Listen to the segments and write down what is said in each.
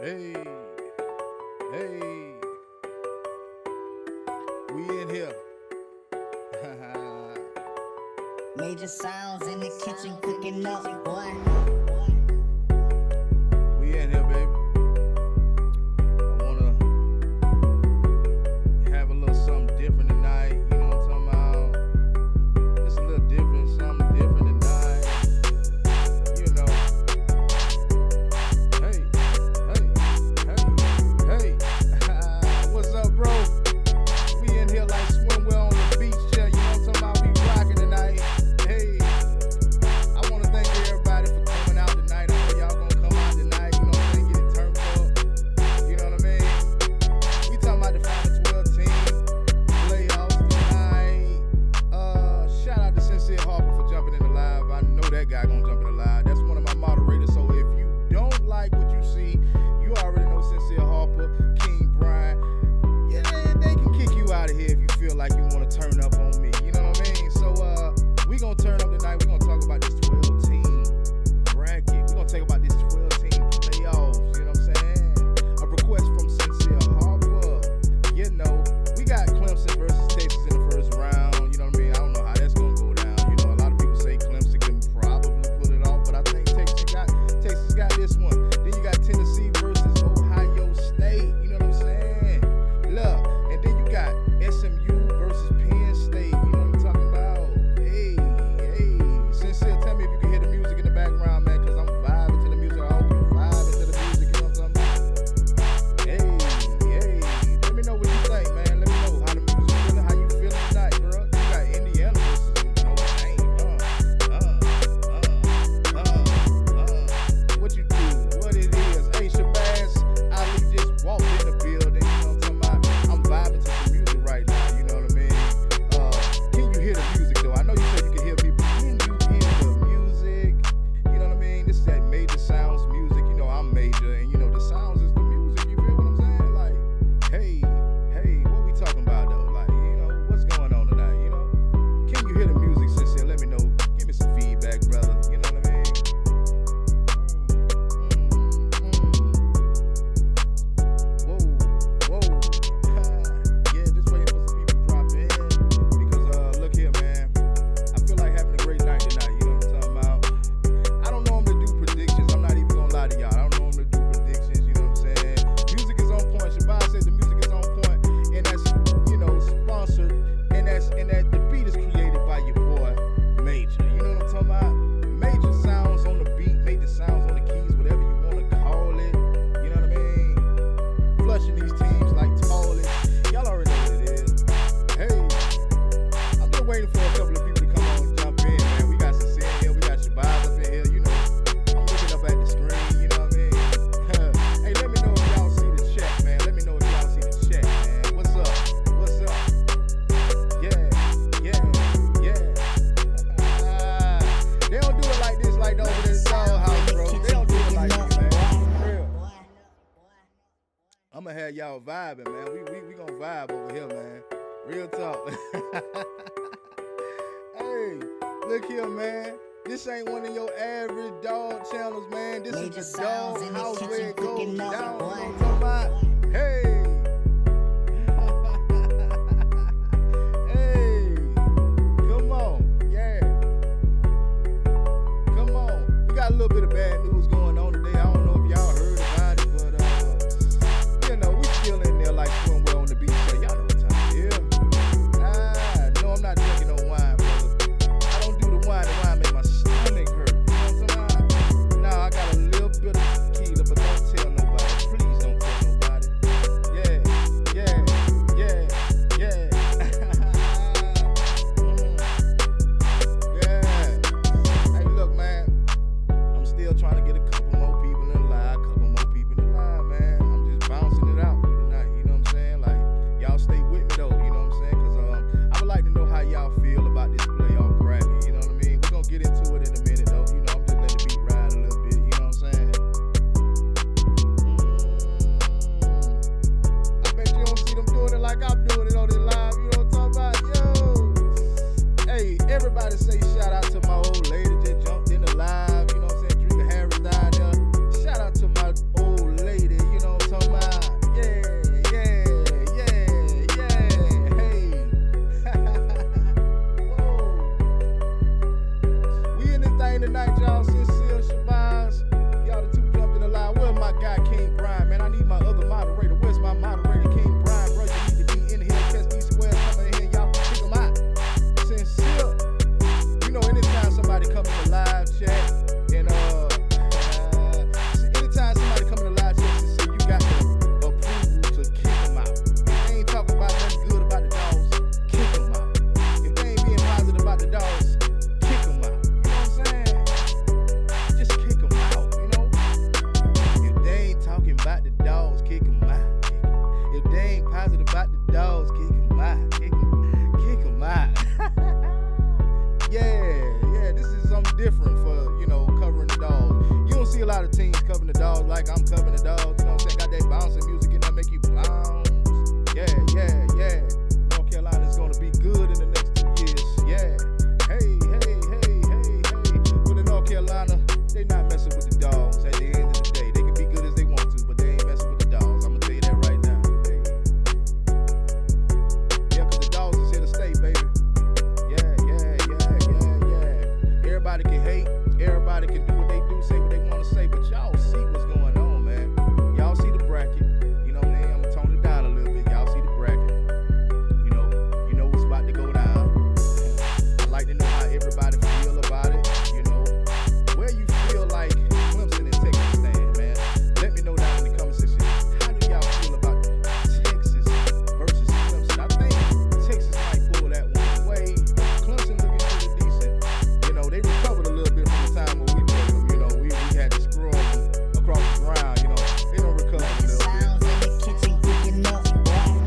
Hey, hey, we in here. Major sounds in the kitchen cooking up, boy. We in here, baby. I wanna have a little something different tonight. You know what I'm talking about? Just a little different, something different tonight. You know. Hey, hey. What's up, bro? We in here like swimwear on the beach chair. You know what I'm talking about? We rocking tonight. Hey, I want to thank everybody for coming out tonight. I know y'all gonna come out tonight. You know what I'm saying? Get it turned up. You know what I mean? We talking about the final 12 team playoffs tonight. Shout out to Sincere Harper for jumping in the live. I know that guy gonna jump in the live. That's one of my moderators. So if you don't like what you see, you already know Sincere Harper, King Brian. Yeah, they can kick you out of here if you feel like you want to turn up on me. You know what I mean? So we gonna turn up tonight. We gonna talk about this 12 team bracket. We gonna talk about this 12 team playoffs. You know what I'm saying? A request from Sincere Harper. You know, we got Clemson versus Texas in the first round. You know what I mean? I don't know how that's gonna go down. You know, a lot of people say Clemson can probably pull it off, but I think Texas got this one. Then you got Tennessee versus Ohio State. You know what I'm saying? Look, and then you got SMU versus Penn State. You know what I'm talking about? Hey. Sincere, tell me if you can hear the music in the background, man, because I'm vibing to the music. I hope you vibing to the music. You know what I'm talking about? Hey. Let me know what you think, man. Let me know how the music feeling, how you feeling tonight, bro. You got Indiana versus Notre Dame. What you do? What it is? Hey, Shabazz Ali just walked in the building. You know what I'm talking about? I'm vibing to the music right now. You know what I mean? Can you hear the music though? I know you said you can hear me, but can you hear the music? You know what I mean? This is that Major Sounds music. You know I'm major, and you know the sounds is the music. You feel what I'm saying? Like, hey, what we talking about though? Like, you know, what's going on tonight? You know, can you hear the music, Sincere? Let me know. Give me some feedback, brother. You know what I mean? Whoa. Yeah, just waiting for some people to drop in because look here, man. I feel like having a great night tonight. You know what I'm talking about? I don't know I'm gonna do predictions. I'm not even gonna lie to y'all. I don't know I'm gonna do predictions. You know what I'm saying? Music is on point. Shabazz said the music is on point, and that's, you know, sponsored, and that the beat is created by your boy Major. You know what I'm talking about? Major sounds on the beat, major sounds on the keys, whatever you want to call it. You know what I mean? Flushing these teams like toilet. Y'all already know what it is. Hey, I'm just waiting for a couple of people to come on and jump in, man. We got Sincere here, we got Shabazz up in here. You know, I'm looking up at the screen. You know what I mean? Hey, let me know if y'all see the chat, man. Let me know if y'all see the chat, man. What's up? Yeah. They don't do it like this, like over this dollhouse, bro. They don't do it like this, man. For real. I'm gonna have y'all vibing, man. We gonna vibe over here, man. Real talk. Hey, look here, man. This ain't one of your average dog channels, man. This Major is the sounds dog in the house kitchen where it goes cooking down. up, You know boy. what I'm talking about? Hey. Hey. Come on. Yeah. Come on. We got a little bit of bad news going on today. I don't know if y'all heard about it, but you know, we still in there like swimwear on the beach. So y'all know what time it is. No, I'm not drinking no wine, brother. I don't do the wine. The wine make my stomach hurt. You know what I'm talking about? Nah, I got a little bit of tequila, but don't tell nobody. Please don't tell nobody. the Dawggs like I'm covering the Dawggs. You know what I'm saying? Got that bouncing music and that make you bounce. Yeah. North Carolina's gonna be good in the next 2 years. Yeah. Hey. With the North Carolina, they not messing with the Dawggs at the end of the day. They can be good as they want to, but they ain't messing with the Dawggs. I'm gonna tell you that right now. Hey. Yeah, cause the Dawggs is here to stay, baby. Yeah. Everybody can hate, everybody can do what they do, say what they want to say, but y'all see what's going on, man. Y'all see the bracket. You know what I mean? I'm gonna tone it down a little bit. Y'all see the bracket. You know what's about to go down. I'd like to know how everybody feel about it. You know, where you feel like Clemson and Texas stand, man. Let me know down in the comment section. How do y'all feel about Texas versus Clemson? I think Texas might pull that one away. Clemson looking pretty decent. You know, they recovered a little bit from the time when we played them. You know, we had to screw them across the ground. You know, they don't recover a little bit.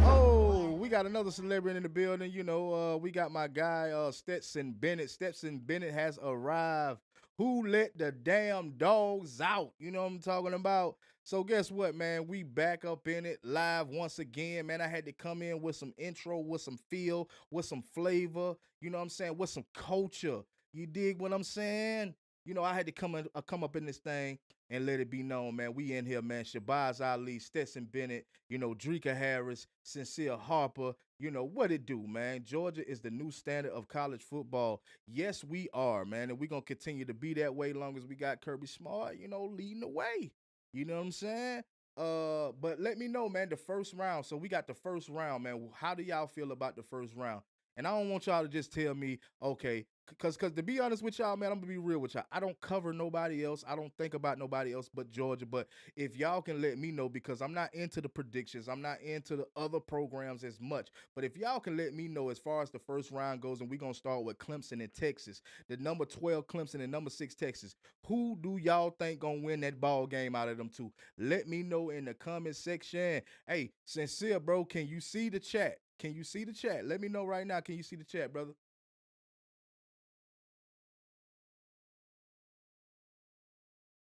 Oh, we got another celebrity in the building. You know, we got my guy Stetson Bennett. Stetson Bennett has arrived. Who let the damn dogs out? You know what I'm talking about? So guess what, man? We back up in it live once again, man. I had to come in with some intro, with some feel, with some flavor. You know what I'm saying? With some culture. You dig what I'm saying? You know, I had to come up in this thing and let it be known, man. We in here, man. Shabazz Ali, Stetson Bennett, you know, Dreka Harris, Sincere Harper. You know, what it do, man? Georgia is the new standard of college football. Yes, we are, man. And we're going to continue to be that way long as we got Kirby Smart, you know, leading the way. You know what I'm saying? But let me know, man, the first round. So we got the first round, man. How do y'all feel about the first round? And I don't want y'all to just tell me, okay, because to be honest with y'all, man, I'm going to be real with y'all. I don't cover nobody else. I don't think about nobody else but Georgia. But if y'all can let me know, because I'm not into the predictions. I'm not into the other programs as much. But if y'all can let me know as far as the first round goes, and we're going to start with Clemson and Texas, the number 12 Clemson and number 6 Texas, who do y'all think going to win that ball game out of them two? Let me know in the comment section. Hey, Sincere, bro, can you see the chat? Can you see the chat? Let me know right now. Can you see the chat, brother?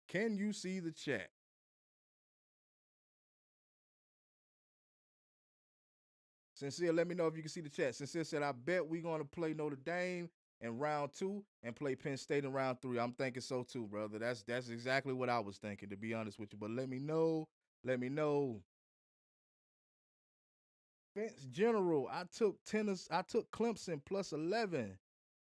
Can you see the chat? Sincere, let me know if you can see the chat. Sincere said, I bet we're going to play Notre Dame in round 2 and play Penn State in round 3. I'm thinking so too, brother. That's exactly what I was thinking, to be honest with you. But let me know. Let me know. Vince General, I took Clemson plus 11.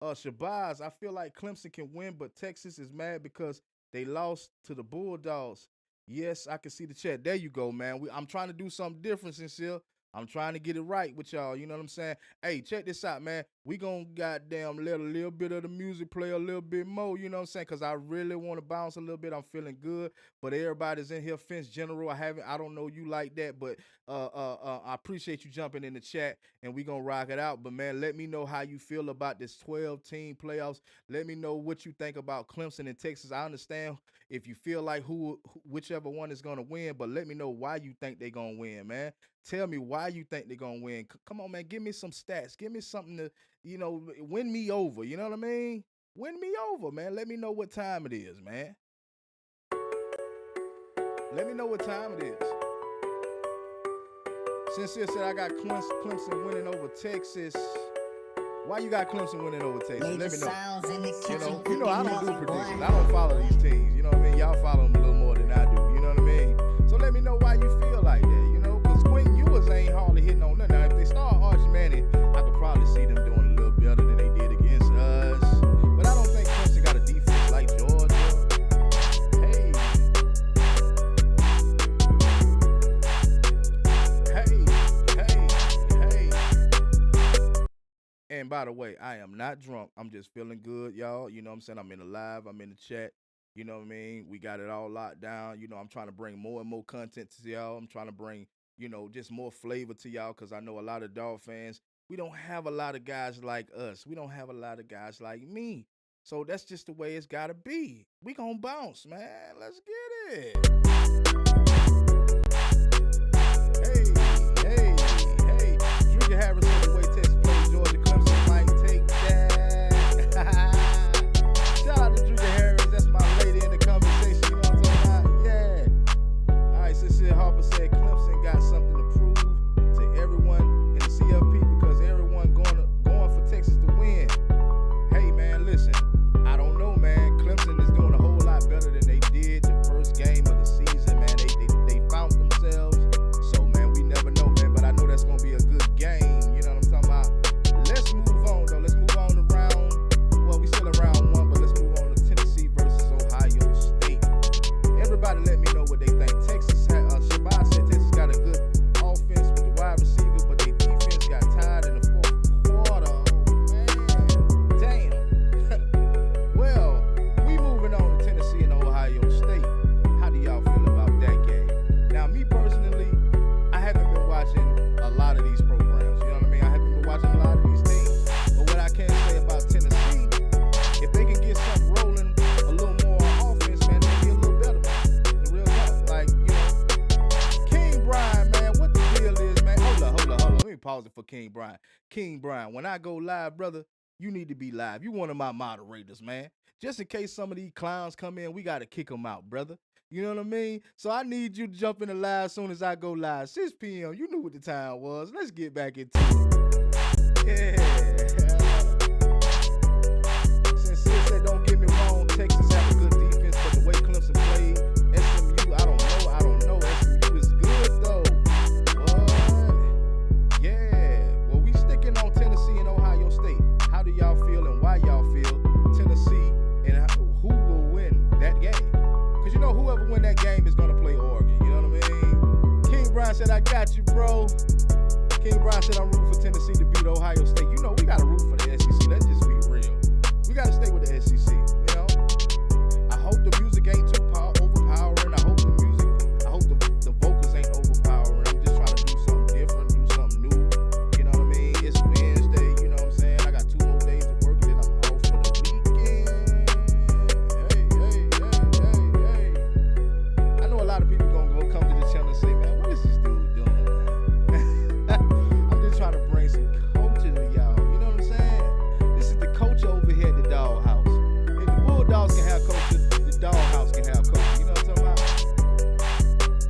Shabazz, I feel like Clemson can win, but Texas is mad because they lost to the Bulldogs. Yes, I can see the chat. There you go, man. I'm trying to do something different, Sincere. I'm trying to get it right with y'all. You know what I'm saying? Hey, check this out, man. We gonna goddamn let a little bit of the music play a little bit more, you know what I'm saying? Because I really want to bounce a little bit. I'm feeling good. But everybody's in here. Fence General, I don't know you like that, but I appreciate you jumping in the chat, and we gonna rock it out. But, man, let me know how you feel about this 12-team playoffs. Let me know what you think about Clemson and Texas. I understand if you feel like whichever one is gonna win, but let me know why you think they're gonna win, man. Tell me why you think they're going to win. Come on, man. Give me some stats. Give me something to, you know, win me over. You know what I mean? Win me over, man. Let me know what time it is, man. Let me know what time it is. Sincere said I got Clemson winning over Texas. Why you got Clemson winning over Texas? Let me know. You know I don't do predictions. I don't follow these teams. You know what I mean? Y'all follow them a little more than I do. You know what I mean? So let me know why you feel like that. You know, because Quentin Ewers ain't hardly hitting on nothing. Now, if they start Arch Manning, I could probably see them doing a little better than they did against us. But I don't think Clemson got a defense like Georgia. Hey. And by the way, I am not drunk. I'm just feeling good, y'all. You know what I'm saying? I'm in the live. I'm in the chat. You know what I mean? We got it all locked down. You know, I'm trying to bring more and more content to y'all. I'm trying to bring, you know, just more flavor to y'all, because I know a lot of dog fans, we don't have a lot of guys like us. We don't have a lot of guys like me. So that's just the way it's got to be. We going to bounce, man. Let's get it. Hey. Dreka Harris said the way Texas plays Georgia, Clemson might take that. Shout out to Dreka Harris. That's my lady in the conversation. You know what I'm talking about? Yeah. pause it for King Brian. King Brian, when I go live, brother, you need to be live. You one of my moderators, man. Just in case some of these clowns come in, we got to kick them out, brother. You know what I mean? So I need you to jump in the live as soon as I go live. 6 p.m. You knew what the time was. Let's get back into it. Yeah. Sincere said, don't get me wrong, Texas have a good defense, but the way Clemson played, SMU, I don't know. SMU is good though. What? Yeah. Well, we sticking on Tennessee and Ohio State. How do y'all feel and why y'all feel Tennessee and who will win that game? Because you know whoever win that game is going to play Oregon. You know what I mean? King Brian said, I got you, bro. King Brian said, I'm rooting for Tennessee to beat Ohio State. You know, we got to root for the SEC. Let's just be real. We got to stay with the SEC, you know? I hope the music ain't too overpowering. I hope the vocals ain't overpowering. I'm just trying to do something different, do something new. You know what I mean? It's Wednesday, you know what I'm saying? I got 2 more days of work and then I'm off for the weekend. Hey. I know a lot of people gonna go come to the channel and say, man, what is this dude doing, man? I'm just trying to bring some culture to y'all. You know what I'm saying? This is the culture over here at the Dawghouse. If the Bulldogs can have culture, the Dawghouse can have culture. You know what I'm talking about?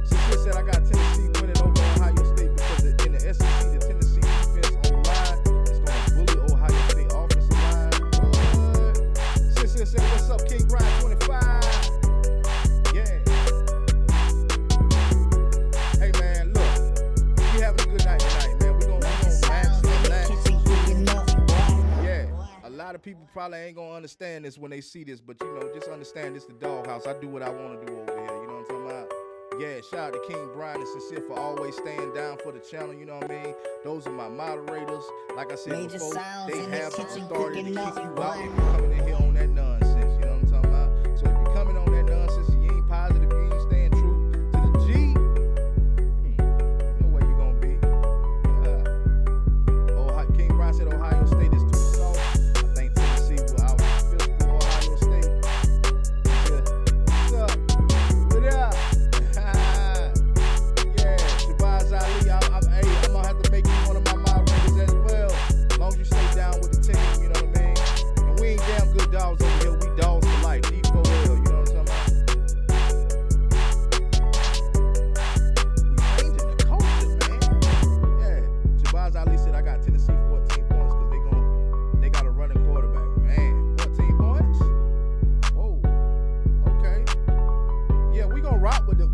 Sincere said I got Tennessee winning over Ohio State because in the SEC, the Tennessee defense on line is going to bully Ohio State offensive line. What? Sincere said, what's up, King Brian 25? Yeah. Hey, man, look. We having a good night tonight, man. We're going to relax. Yeah. A lot of people probably ain't going to understand this when they see this, but, you know, just understand this the Dawghouse. I do what I want to do over here. You know what I'm talking about? Yeah, shout out to King Brian and Sincere for always staying down for the channel, you know what I mean? Those are my moderators. Like I said Major before, sounds they in the have the kitchen authority to cooking kick up, you boy. out if you're coming in here on that nonsense, you know what I'm talking about? So if you're coming on that nonsense and you ain't positive, you ain't staying true to the G, you know where you're going to be. King Brian said Ohio State is too soft. I think Tennessee will out physical Ohio State. Yeah. What's up? What up? Yeah, Shabazz Ali, I'm gonna have to make you one of my moderators as well. As long as you stay down with the team, you know what I mean? And we ain't damn good dogs over here. We dogs for life. D4L, you know what I'm talking about? We changing the culture, man. Yeah. Shabazz Ali said I got Tennessee 14 points because they got a running quarterback. Man, 14 points? Whoa. Okay. Yeah, we gonna rock with the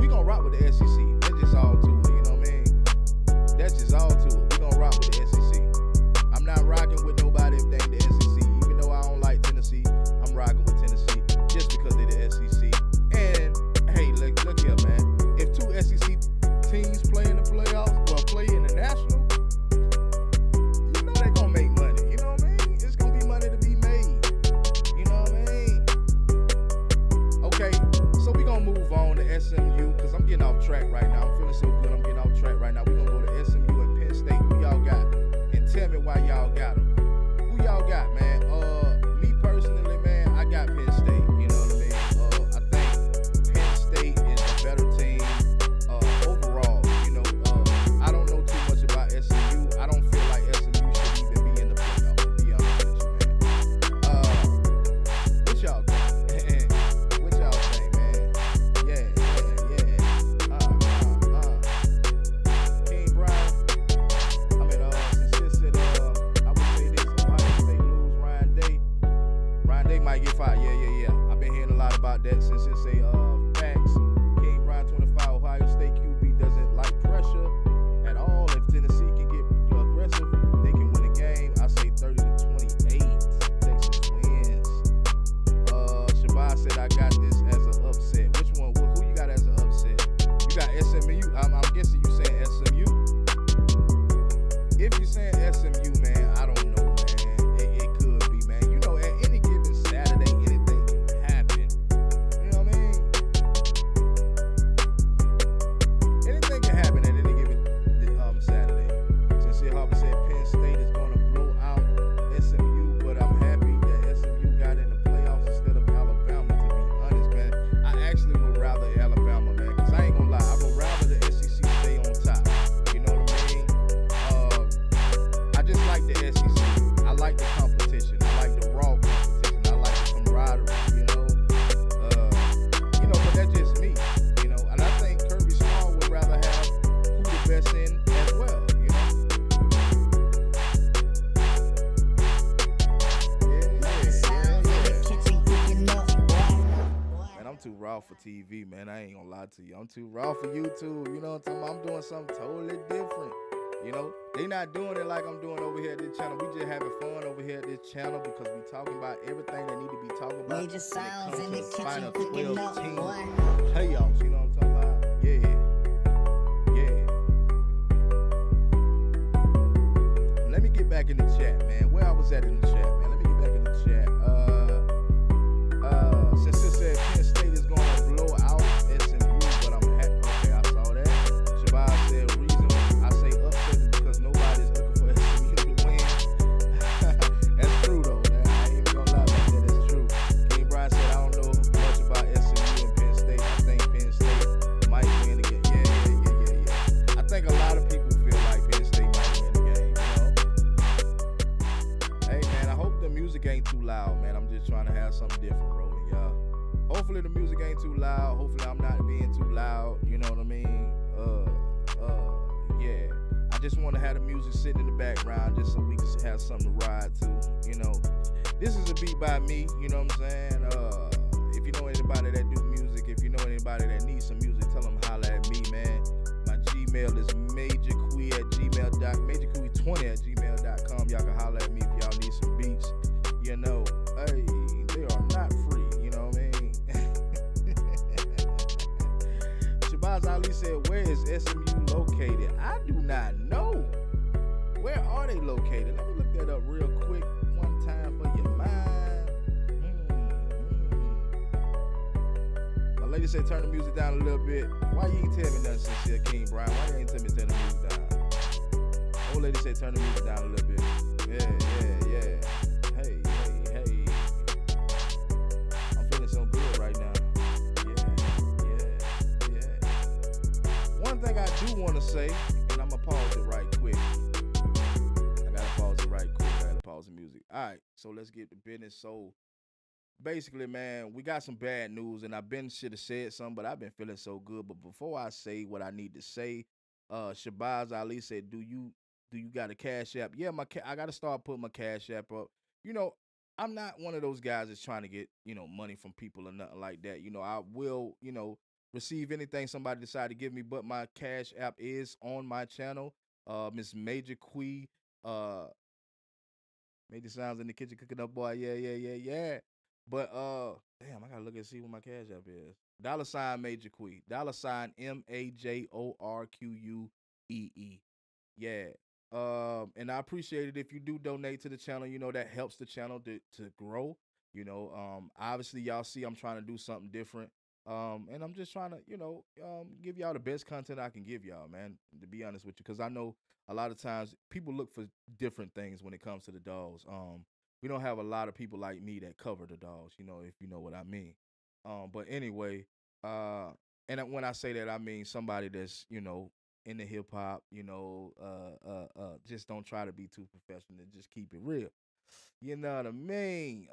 SEC. That's just all to it, you know what I mean? That's just all to it. We gonna rock with the SEC. I'm not rocking with nobody if they ain't the SEC. Even though I don't like Tennessee, I'm rocking with Tennessee just because they're the SEC. And hey, look here, man. If 2 SEC teams play in the playoffs, well, play in the national, you know they gonna make money. You know what I mean? It's gonna be money to be made. You know what I mean? Okay, so we gonna move on to SMU because I'm getting off track right now. I'm feeling so good. I'm getting off track right now. We gonna go to SMU and Penn State. Who y'all got? And tell me why y'all got them. Who y'all got, man? Me personally, man, I got Penn State. You know what I mean? I think Penn State is a better team overall. You know, I don't know too much about SMU. I don't feel like SMU should even be in the playoffs, to be honest with you, man. What y'all think? What y'all think, man? Yeah. lie to you. I'm too raw for YouTube. You know what I'm talking about? I'm doing something totally different. You know, they not doing it like I'm doing over here at this channel. We just having fun over here at this channel because we talking about everything that need to be talked about. Major sounds in the kitchen final cooking 12 up, team boy. playoffs. You know what I'm talking about? Yeah. Let me get back in the chat, man. Where I was at in the chat, man. Let me get back in the chat. Since it said Penn State is going to blow out SMU, but I'm happy. Okay, I saw that. Shabazz said reason I say upset is because nobody's looking for SMU to win. That's true though. Man. I ain't even gonna lie about that. That's true. King Brian said I don't know much about SMU and Penn State. I think Penn State might win again. Yeah. I think a lot of people feel like Penn State might win the game. Hey man, I hope the music ain't too loud, man. I'm just trying to have something different rolling, y'all. Hopefully the music ain't too loud. Hopefully I'm not being too loud. You know what I mean? Yeah. I just want to have the music sitting in the background just so we can have something to ride to. You know, this is a beat by me. You know what I'm saying? If you know anybody that do music, if you know anybody that needs some music, tell them holla at me, man. My Gmail is majorquee20@gmail.com. Y'all can holla at me if y'all need some beats. You know, hey, they are not free. You know what I mean? Shabazz Ali said, where is SMU located? I do not know. Where are they located? Let me look that up real quick one time for your mind. My lady said turn the music down a little bit. Why you ain't tell me nothing since you're King Brian? Why you ain't tell me to turn the music down? Old lady said turn the music down a little bit. Yeah. Hey. I'm feeling so good right now. Yeah. One thing I do want to say, and I'm going to pause it right quick. I got to pause it right quick. I got to pause the music. All right, so let's get to business. So basically, man, we got some bad news, and should have said something, but I've been feeling so good. But before I say what I need to say, Shabazz Ali said, do you got a Cash App? Yeah, I got to start putting my Cash App up. You know, I'm not one of those guys that's trying to get, money from people or nothing like that. You know, I will, receive anything somebody decide to give me, but my Cash App is on my channel. Miss Major Quee, Major sounds in the kitchen cooking up, boy. Yeah. But damn, I gotta look and see what my Cash App is. $ Major Quee. $MAJORQUEE. Yeah. And I appreciate it if you do donate to the channel. You know, that helps the channel to grow. You know, obviously y'all see I'm trying to do something different. And I'm just trying to, give y'all the best content I can give y'all, man, to be honest with you. Because I know a lot of times people look for different things when it comes to the Dawggs. We don't have a lot of people like me that cover the Dawggs, if you know what I mean. But anyway, and when I say that, I mean somebody that's, in the hip hop, just don't try to be too professional. Just keep it real. You know what I mean?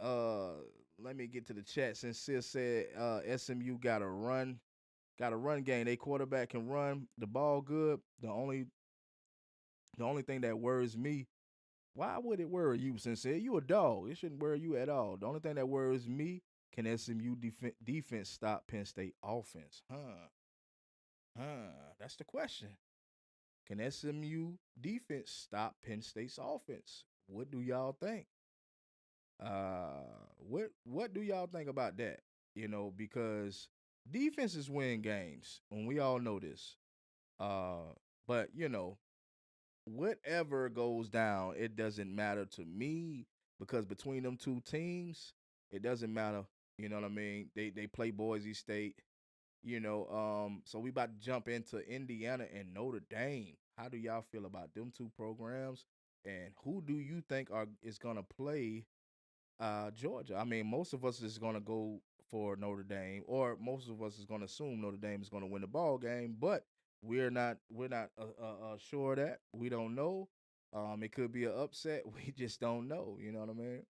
Let me get to the chat. Since Sis said SMU got a run game. They quarterback can run the ball good. The only thing that worries me, why would it worry you, Sincere? You a dog. It shouldn't worry you at all. The only thing that worries me, can SMU defense stop Penn State offense? That's the question. Can SMU defense stop Penn State's offense? What do y'all think? What do y'all think about that? Because defenses win games, and we all know this. But whatever goes down, it doesn't matter to me because between them two teams, it doesn't matter. You know what I mean? They play Boise State. So we about to jump into Indiana and Notre Dame. How do y'all feel about them two programs? And who do you think is gonna play Georgia? I mean, most of us is gonna go for Notre Dame, or most of us is gonna assume Notre Dame is gonna win the ball game, but we're not sure of that. We don't know. It could be an upset. We just don't know. You know what I mean?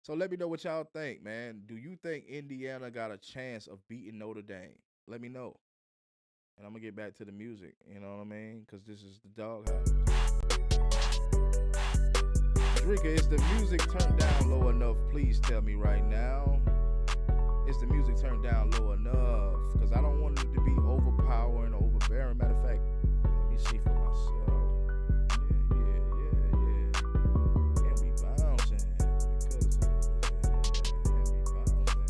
So let me know what y'all think, man. Do you think Indiana got a chance of beating Notre Dame? Let me know. And I'm going to get back to the music, you know what I mean? Because this is the Dawghouse. Drika, is the music turned down low enough? Please tell me right now. is the music turned down low enough? Because I don't want it to be overpowering or overbearing. Matter of fact, let me see for myself. Yeah. And we bouncing. Because and we bouncing.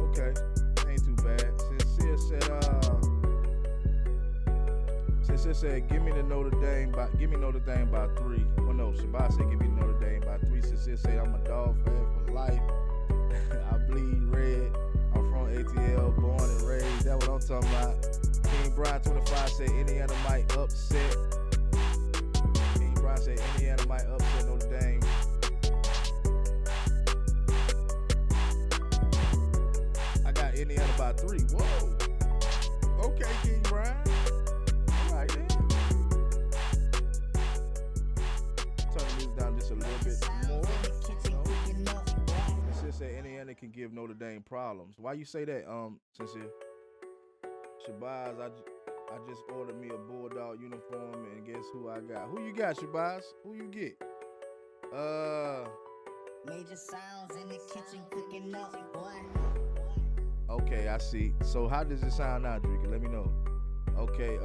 Okay, ain't too bad. Sincere said, give me Notre Dame by 3. Well, no, Shabbat said, give me Notre Dame by 3. Sincere said, I'm a dog fan for life. I bleed red. I'm from ATL, born and raised. That's what I'm talking about. King Brian 25 said, Indiana might upset. King Brian said, Indiana might upset Notre Dame. I got Indiana by 3. Whoa. Okay, King Brian. All right, then. Turn the music down just a little bit more. Sincere said Indiana can give Notre Dame problems. Why you say that, Sincere? Shabazz, I just ordered me a Bulldog uniform, and guess who I got? Who you got, Shabazz? Who you get? Major sounds in the kitchen cooking up, boy. Okay, I see. So how does it sound now, Drake? Let me know. Okay,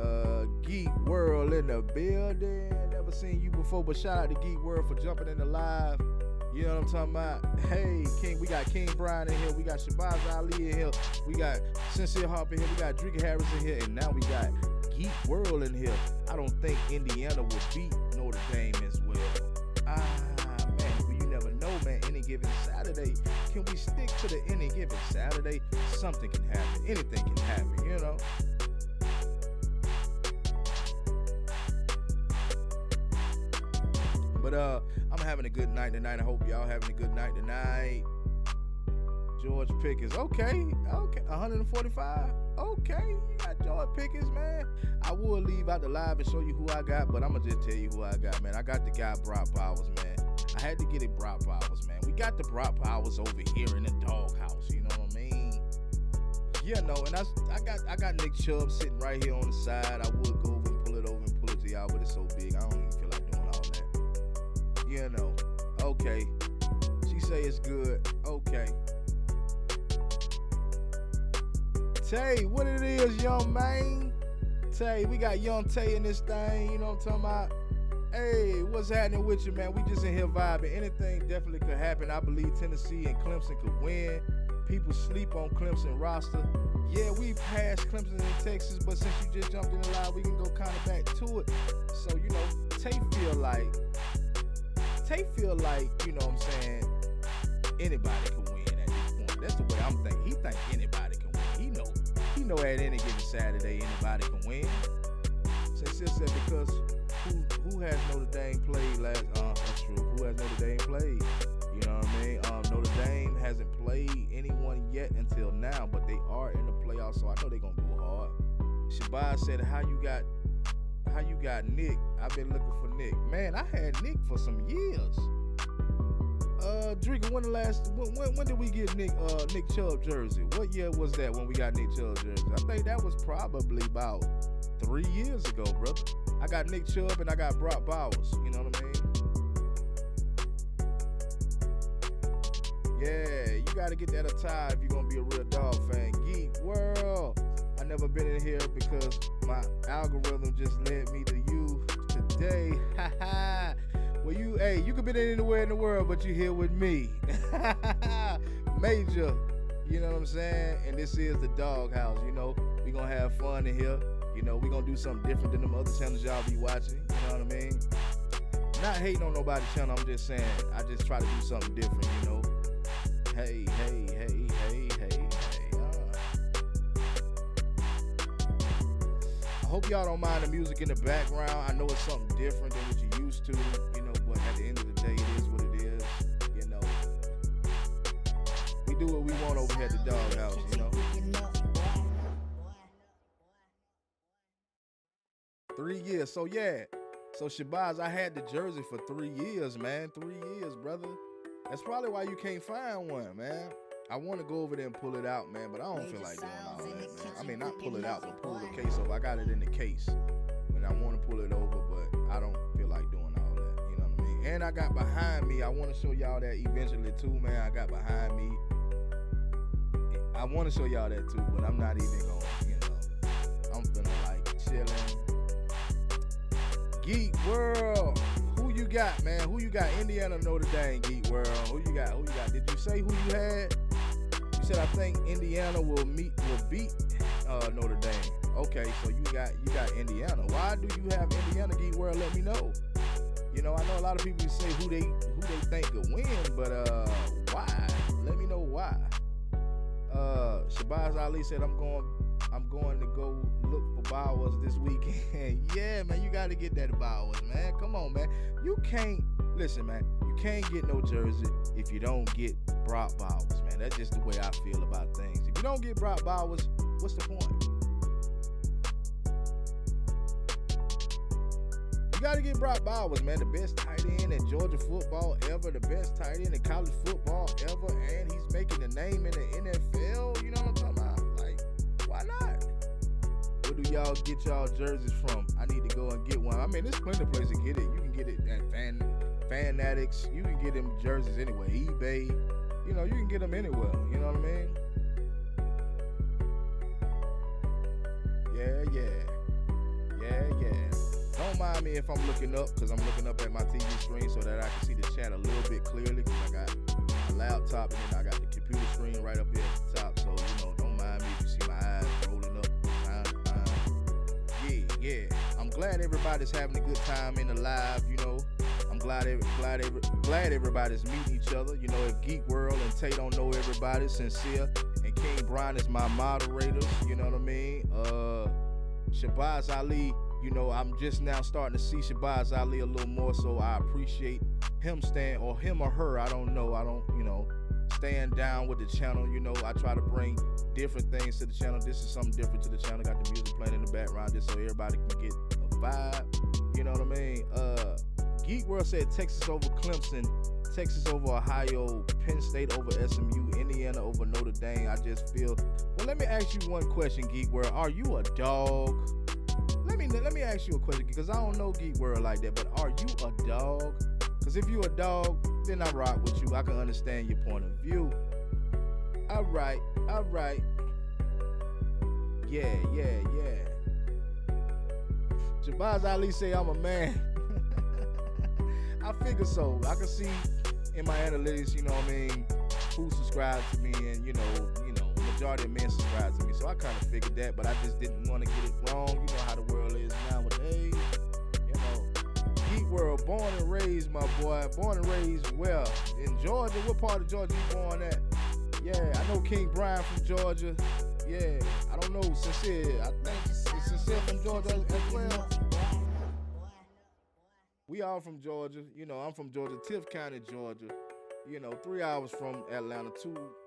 Geek World in the building. Never seen you before, but shout out to Geek World for jumping in the live. You know what I'm talking about? Hey, King, we got King Brian in here. We got Shabazz Ali in here. We got Sincere Harper in here. We got Drake Harris in here. And now we got Geek World in here. I don't think Indiana will beat Notre Dame as well. Man, well, you never know, man. Any given Saturday, can we stick to the any given Saturday? Something can happen. Anything can happen, you know? But I'm having a good night tonight. I hope y'all having a good night tonight. George Pickens, okay, 145. Okay, you got George Pickens, man. I will leave out the live and show you who I got, but I'm gonna just tell you who I got, man. I got the guy Brock Bowers, man. I had to get it Brock Bowers, man. We got the Brock Bowers over here in the doghouse, you know what I mean? Yeah, no, and I got Nick Chubb sitting right here on the side. I would go over and pull it to y'all, but it's so big, I don't even feel like doing all that. You know, okay. She say it's good, okay. Tay, what it is, young man? Tay, we got young Tay in this thing, you know what I'm talking about? Hey, what's happening with you, man? We just in here vibing. Anything definitely could happen. I believe Tennessee and Clemson could win. People sleep on Clemson roster. Yeah, we passed Clemson in Texas, but since you just jumped in the line, we can go kind of back to it. So, you know, Tay feel like, you know what I'm saying, anybody can win at this point. That's the way I'm thinking. He think anybody can win. He know at any given Saturday anybody can win. Sincere said because who has Notre Dame played last? That's true. Who has Notre Dame played? You know what I mean? Notre Dame hasn't played anyone yet until now, but they are in the playoffs, so I know they're gonna go hard. Shabazz said, "How you got Nick? I've been looking for Nick. Man, I had Nick for some years. Drinker, when did we get Nick Chubb jersey? What year was that when we got Nick Chubb jersey? I think that was probably about 3 years ago, brother. I got Nick Chubb and I got Brock Bowers. You know what I mean? Yeah, you gotta get that attire if you're gonna be a real dog fan. Geek World. I never been in here because my algorithm just led me to you today. Haha. Well, you could be anywhere in the world, but you're here with me. Major, you know what I'm saying? And this is the Doghouse, you know. We gonna have fun in here. You know, we gonna do something different than them other channels y'all be watching. You know what I mean? Not hating on nobody's channel, I'm just saying, I just try to do something different, you know. Hey. I hope y'all don't mind the music in the background. I know it's something different than what you used to, you know, but at the end of the day, it is what it is, you know. We do what we want over here at the Doghouse, you know. 3 years, so yeah. So Shabazz, I had the jersey for 3 years, man. 3 years, brother. That's probably why you can't find one, man. I want to go over there and pull it out, man, but I don't feel like doing all that, man. I mean, not pull it out, but pull the case over. I got it in the case, and I want to pull it over, but I don't feel like doing all that. You know what I mean? And I got behind me. I want to show y'all that eventually too, man. I got behind me. I want to show y'all that too, but I'm not even going. You know, I'm feeling like chilling. Geek World. Who you got, man? Who you got? Indiana, Notre Dame, Geek World. Who you got? Who you got? Did you say who you had? You said I think Indiana will beat Notre Dame. Okay, so you got Indiana. Why do you have Indiana, Geek World? Let me know. You know, I know a lot of people say who they think could win, but why? Let me know why. Shabazz Ali said I'm going to go look for Bowers this weekend. Yeah, man, you got to get that Bowers, man. Come on, man. You can't listen, man. You can't get no jersey if you don't get Brock Bowers, man. That's just the way I feel about things. If you don't get Brock Bowers, what's the point? You got to get Brock Bowers, man. The best tight end in Georgia football ever. The best tight end in college football ever. And he's making a name in the NFL. You know what I'm talking about? Like, why not? Where do y'all get y'all jerseys from? I need to go and get one. I mean, there's plenty of places to get it. You can get it at Fanatics. You can get them jerseys anywhere. eBay. You know, you can get them anywhere. You know what I mean? Yeah. Don't mind me if I'm looking up, because I'm looking up at my TV screen so that I can see the chat a little bit clearly, because I got my laptop and then I got the computer screen right up here at the top. So, you know, don't mind me if you see my eyes rolling up from time to time. Yeah. I'm glad everybody's having a good time in the live, you know. I'm glad everybody's meeting each other. You know, if Geek World and Tay don't know everybody, Sincere and King Brian is my moderators, you know what I mean? Shabazz Ali, you know, I'm just now starting to see Shabazz Ali a little more, so I appreciate him him or her, I don't know, you know, staying down with the channel. You know, I try to bring different things to the channel. This is something different to the channel. Got the music playing in the background just so everybody can get a vibe. You know what I mean? Geek World said Texas over Clemson, Texas over Ohio, Penn State over SMU, Indiana over Notre Dame. I just feel, well, let me ask you one question, Geek World. Are you a dog? Let me ask you a question, because I don't know Geek World like that, but are you a dog? Because if you a dog, then I rock with you. I can understand your point of view. All right. Yeah. Shabazz Ali say I'm a man. I figure so. I can see in my analytics, you know what I mean, who subscribed to me, and you know, majority of men subscribe to me. So I kind of figured that, but I just didn't want to get it wrong. You know how the world is nowadays. You know, Geek World, born and raised, my boy. Born and raised where? In Georgia. What part of Georgia you born at? Yeah, I know King Brian from Georgia. Yeah, I don't know Sincere. I think it's Sincere from Georgia as well. We all from Georgia. You know, I'm from Georgia, Tiff County, Georgia. You know, 3 hours from Atlanta,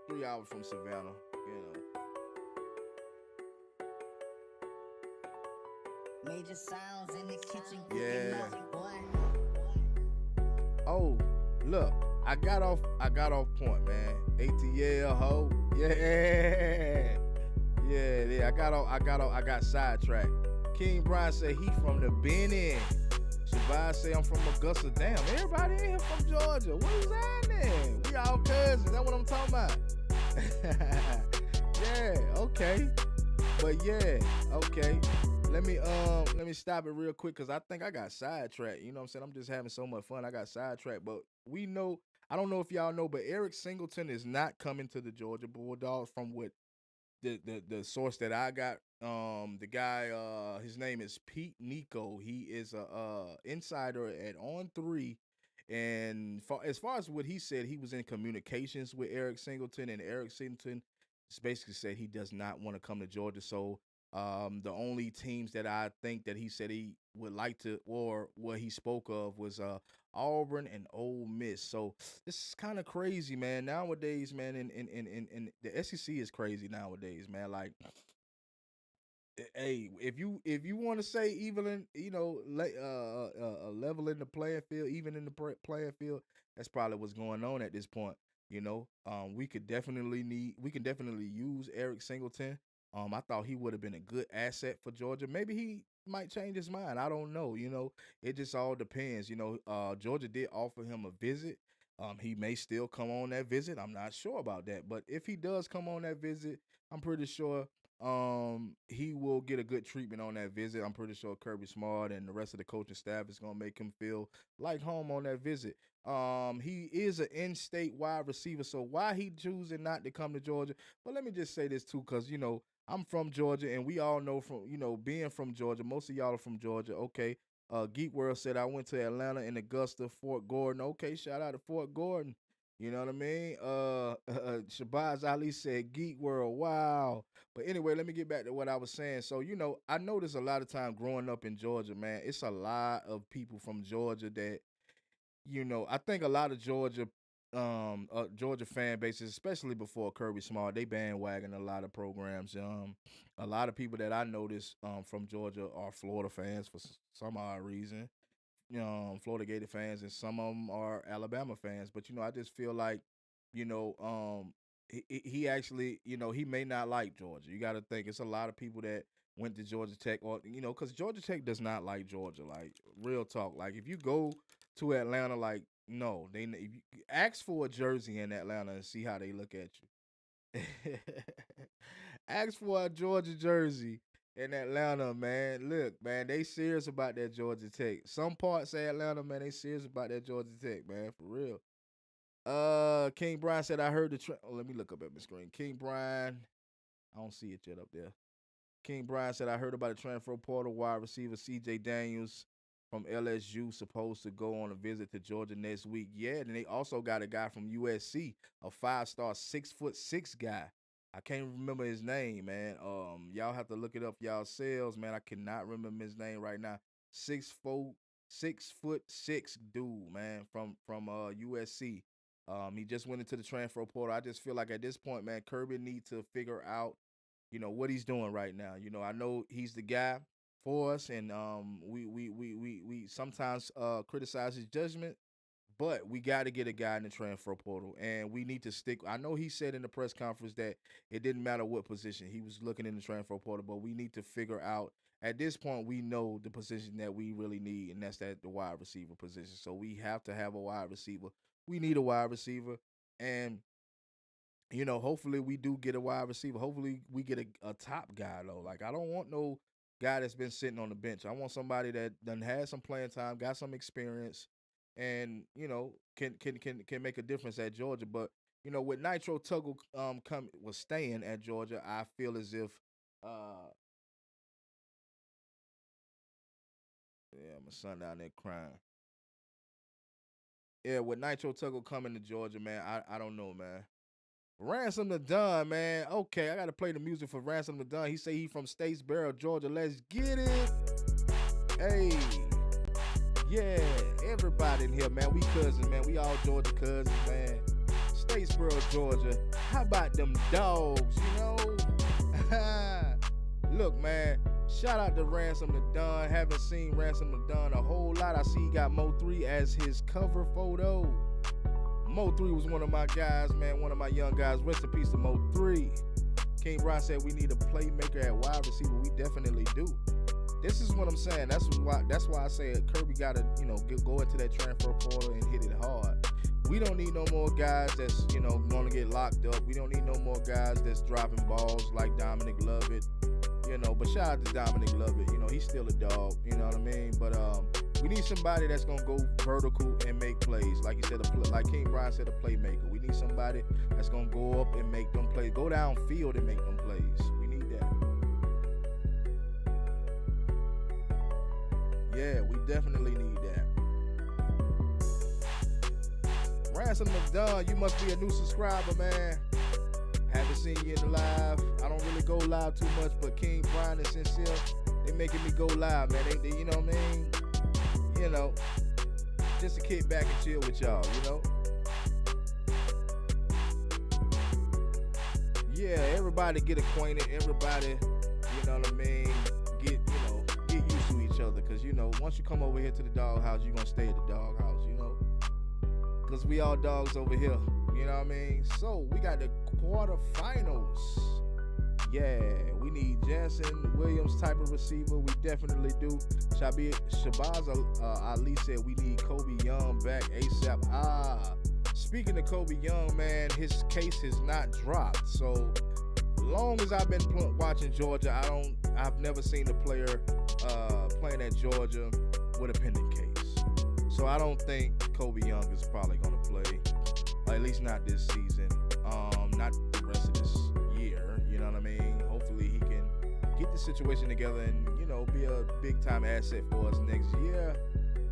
3 hours from Savannah. You know. Major sounds in the kitchen. Yeah. Oh, look, I got off point, man. ATL ho. Yeah. I got sidetracked. King Brian said he from the Benny. Shabazz say I'm from Augusta. Damn, everybody in here from Georgia. What is happening? We all cousins. That's what I'm talking about. Yeah, okay. But yeah, okay. Let me stop it real quick, because I think I got sidetracked. You know what I'm saying? I'm just having so much fun. I got sidetracked. But we know, I don't know if y'all know, but Eric Singleton is not coming to the Georgia Bulldogs from what the source that I got. The guy, his name is Pete Nico. He is a insider at On3, and as far as what he said, he was in communications with Eric Singleton, and Eric Singleton basically said he does not want to come to Georgia. So the only teams that I think that he said he would like to, or what he spoke of, was Auburn and Ole Miss. So this is kind of crazy, man. Nowadays, man, in the SEC is crazy nowadays, man. Like, Hey, if you want to say even in level in the playing field, even in the playing field, that's probably what's going on at this point. We can definitely use Eric Singleton. I thought he would have been a good asset for Georgia. Maybe he might change his mind. I don't know. It just all depends. Georgia did offer him a visit. He may still come on that visit. I'm not sure about that, but if he does come on that visit, I'm pretty sure he will get a good treatment on that visit. I'm pretty sure Kirby Smart and the rest of the coaching staff is gonna make him feel like home on that visit. He is an in-state wide receiver, so why he choosing not to come to Georgia? But let me just say this too, because I'm from Georgia, and we all know from being from Georgia. Most of y'all are from Georgia, okay? Geek World said I went to Atlanta and Augusta, Fort Gordon. Okay, shout out to Fort Gordon. You know what I mean? Shabazz Ali said Geek World. Wow. But anyway, let me get back to what I was saying. So, I noticed a lot of time growing up in Georgia, man. It's a lot of people from Georgia that, I think a lot of Georgia fan bases, especially before Kirby Smart, they bandwagon a lot of programs. A lot of people that I noticed from Georgia are Florida fans for some odd reason. Florida Gator fans, and some of them are Alabama fans. But I just feel like, you know, he actually, he may not like Georgia. You got to think it's a lot of people that went to Georgia Tech, or because Georgia Tech does not like Georgia. Like, real talk. Like, if you go to Atlanta, like, no, if you ask for a jersey in Atlanta and see how they look at you. Ask for a Georgia jersey in Atlanta, man. Look, man, they serious about that Georgia Tech. Some parts of Atlanta, man, they serious about that Georgia Tech, man, for real. King Brian said, I heard let me look up at my screen. King Brian, I don't see it yet up there. King Brian said, I heard about the transfer portal wide receiver CJ Daniels from LSU supposed to go on a visit to Georgia next week. Yeah, and they also got a guy from USC, a 5-star, 6'6" guy. I can't remember his name, man. Y'all have to look it up yourselves, man. I cannot remember his name right now. 6'4", 6'6" dude, man, from USC. He just went into the transfer portal. I just feel like at this point, man, Kirby needs to figure out, what he's doing right now. I know he's the guy for us, and we sometimes criticize his judgment, but we got to get a guy in the transfer portal, and we need to stick. I know he said in the press conference that it didn't matter what position he was looking in the transfer portal, but we need to figure out. At this point, we know the position that we really need, and that's the wide receiver position. So we have to have a wide receiver. We need a wide receiver, and hopefully we do get a wide receiver. Hopefully we get a top guy, though. Like, I don't want no guy that's been sitting on the bench. I want somebody that done had some playing time, got some experience, and can make a difference at Georgia. But with Nitro Tuggle was staying at Georgia, I feel as if yeah, my son down there crying. Yeah, with Nitro Tuggle coming to Georgia, man, I don't know, man. Ransom the Dunn, man. Okay, I gotta play the music for Ransom the Dunn. He say he from Statesboro, Georgia. Let's get it. Hey, yeah, everybody in here, man. We cousins, man. We all Georgia cousins, man. Statesboro, Georgia. How about them Dawggs, Look, man, shout out to Ransom the Dunn. Haven't seen Ransom the Dunn a whole lot. I see he got Mo3 as his cover photo. Mo3 was one of my guys, man, one of my young guys. Rest in peace to Mo3. King Brian said we need a playmaker at wide receiver. We definitely do. This is what I'm saying. That's why I said Kirby got to, go into that transfer portal and hit it hard. We don't need no more guys that's, going to get locked up. We don't need no more guys that's dropping balls like Dominic Lovett. But shout out to Dominic Lovett. He's still a dog. You know what I mean? But we need somebody that's gonna go vertical and make plays. Like he said, like King Brian said, a playmaker. We need somebody that's gonna go up and make them plays. Go downfield and make them plays. We need that. Yeah, we definitely need that. Ransom McDunn, you must be a new subscriber, man. Haven't seen you in the live. I don't really go live too much, but King Brian and Sincere, they making me go live, man. They you know what I mean? Just to kick back and chill with y'all, Yeah, everybody get acquainted. Everybody, You know what I mean? Get used to each other, cause once you come over here to the doghouse, you gonna stay at the doghouse. Cause we all dogs over here. You know what I mean? So we got the quarterfinals. Yeah, we need Jansen Williams type of receiver. We definitely do. Shabazz Ali said we need Kobe Young back ASAP. Speaking of Kobe Young, man, his case has not dropped. So long as I've been watching Georgia, I've never seen a player playing at Georgia with a pending case. So I don't think Kobe Young is probably gonna play, or at least not this season. Not the rest of this year. You know what I mean? Hopefully he can get the situation together and be a big time asset for us next year.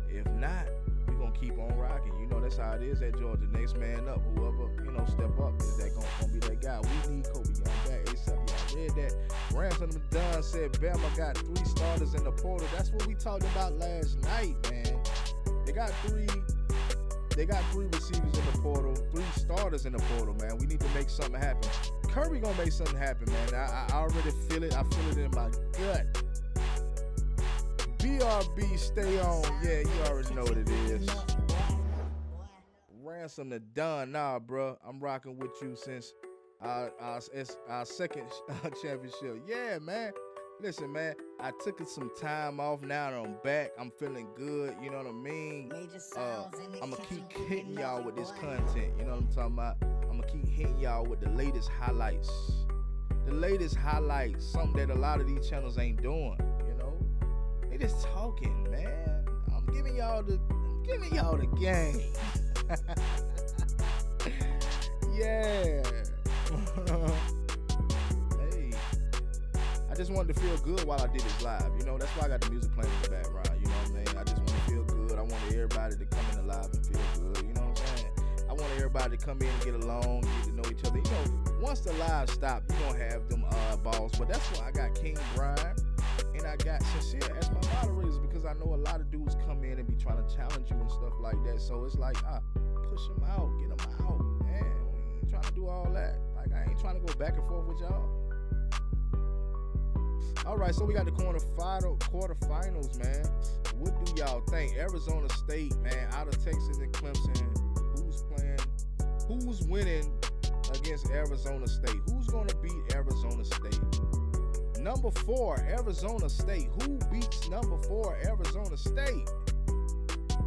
If not, we're gonna keep on rocking. That's how it is at Georgia. Next man up, whoever step up is that gonna be that guy. We need Kobe Young back ASAP. Y'all read that? Ransom Dunn said Bama got 3 starters in the portal. That's what we talked about last night, man. They got three receivers in the portal, 3 starters in the portal, man. We need to make something happen. Kirby gonna make something happen, man. I already feel it. I feel it in my gut. BRB, stay on. Yeah, you already know what it is. Ransom the Dunn. Nah, bro. I'm rocking with you since our second championship. Yeah, man. Listen, man, I took some time off. Now that I'm back, I'm feeling good. You know what I mean? I'm going to keep hitting y'all with this content. You know what I'm talking about? I'm going to keep hitting y'all with the latest highlights. The latest highlights. Something that a lot of these channels ain't doing, They just talking, man. I'm giving y'all the game. Yeah. I just wanted to feel good while I did this live. That's why I got the music playing in the background. You know what I mean? I just want to feel good. I wanted everybody to come in the live and feel good. You know what I'm saying? I wanted everybody to come in and get along, get to know each other. Once the live stop, you're going to have them balls. But that's why I got King Brian and I got Sincere as my moderators, because I know a lot of dudes come in and be trying to challenge you and stuff like that. So it's like, push them out, get them out. Man, we ain't trying to do all that. Like, I ain't trying to go back and forth with y'all. All right, so we got the quarterfinals, man. What do y'all think? Arizona State, man, out of Texas and Clemson. Who's winning against Arizona State? Who's going to beat Arizona State? Number 4, Arizona State. Who beats number 4, Arizona State?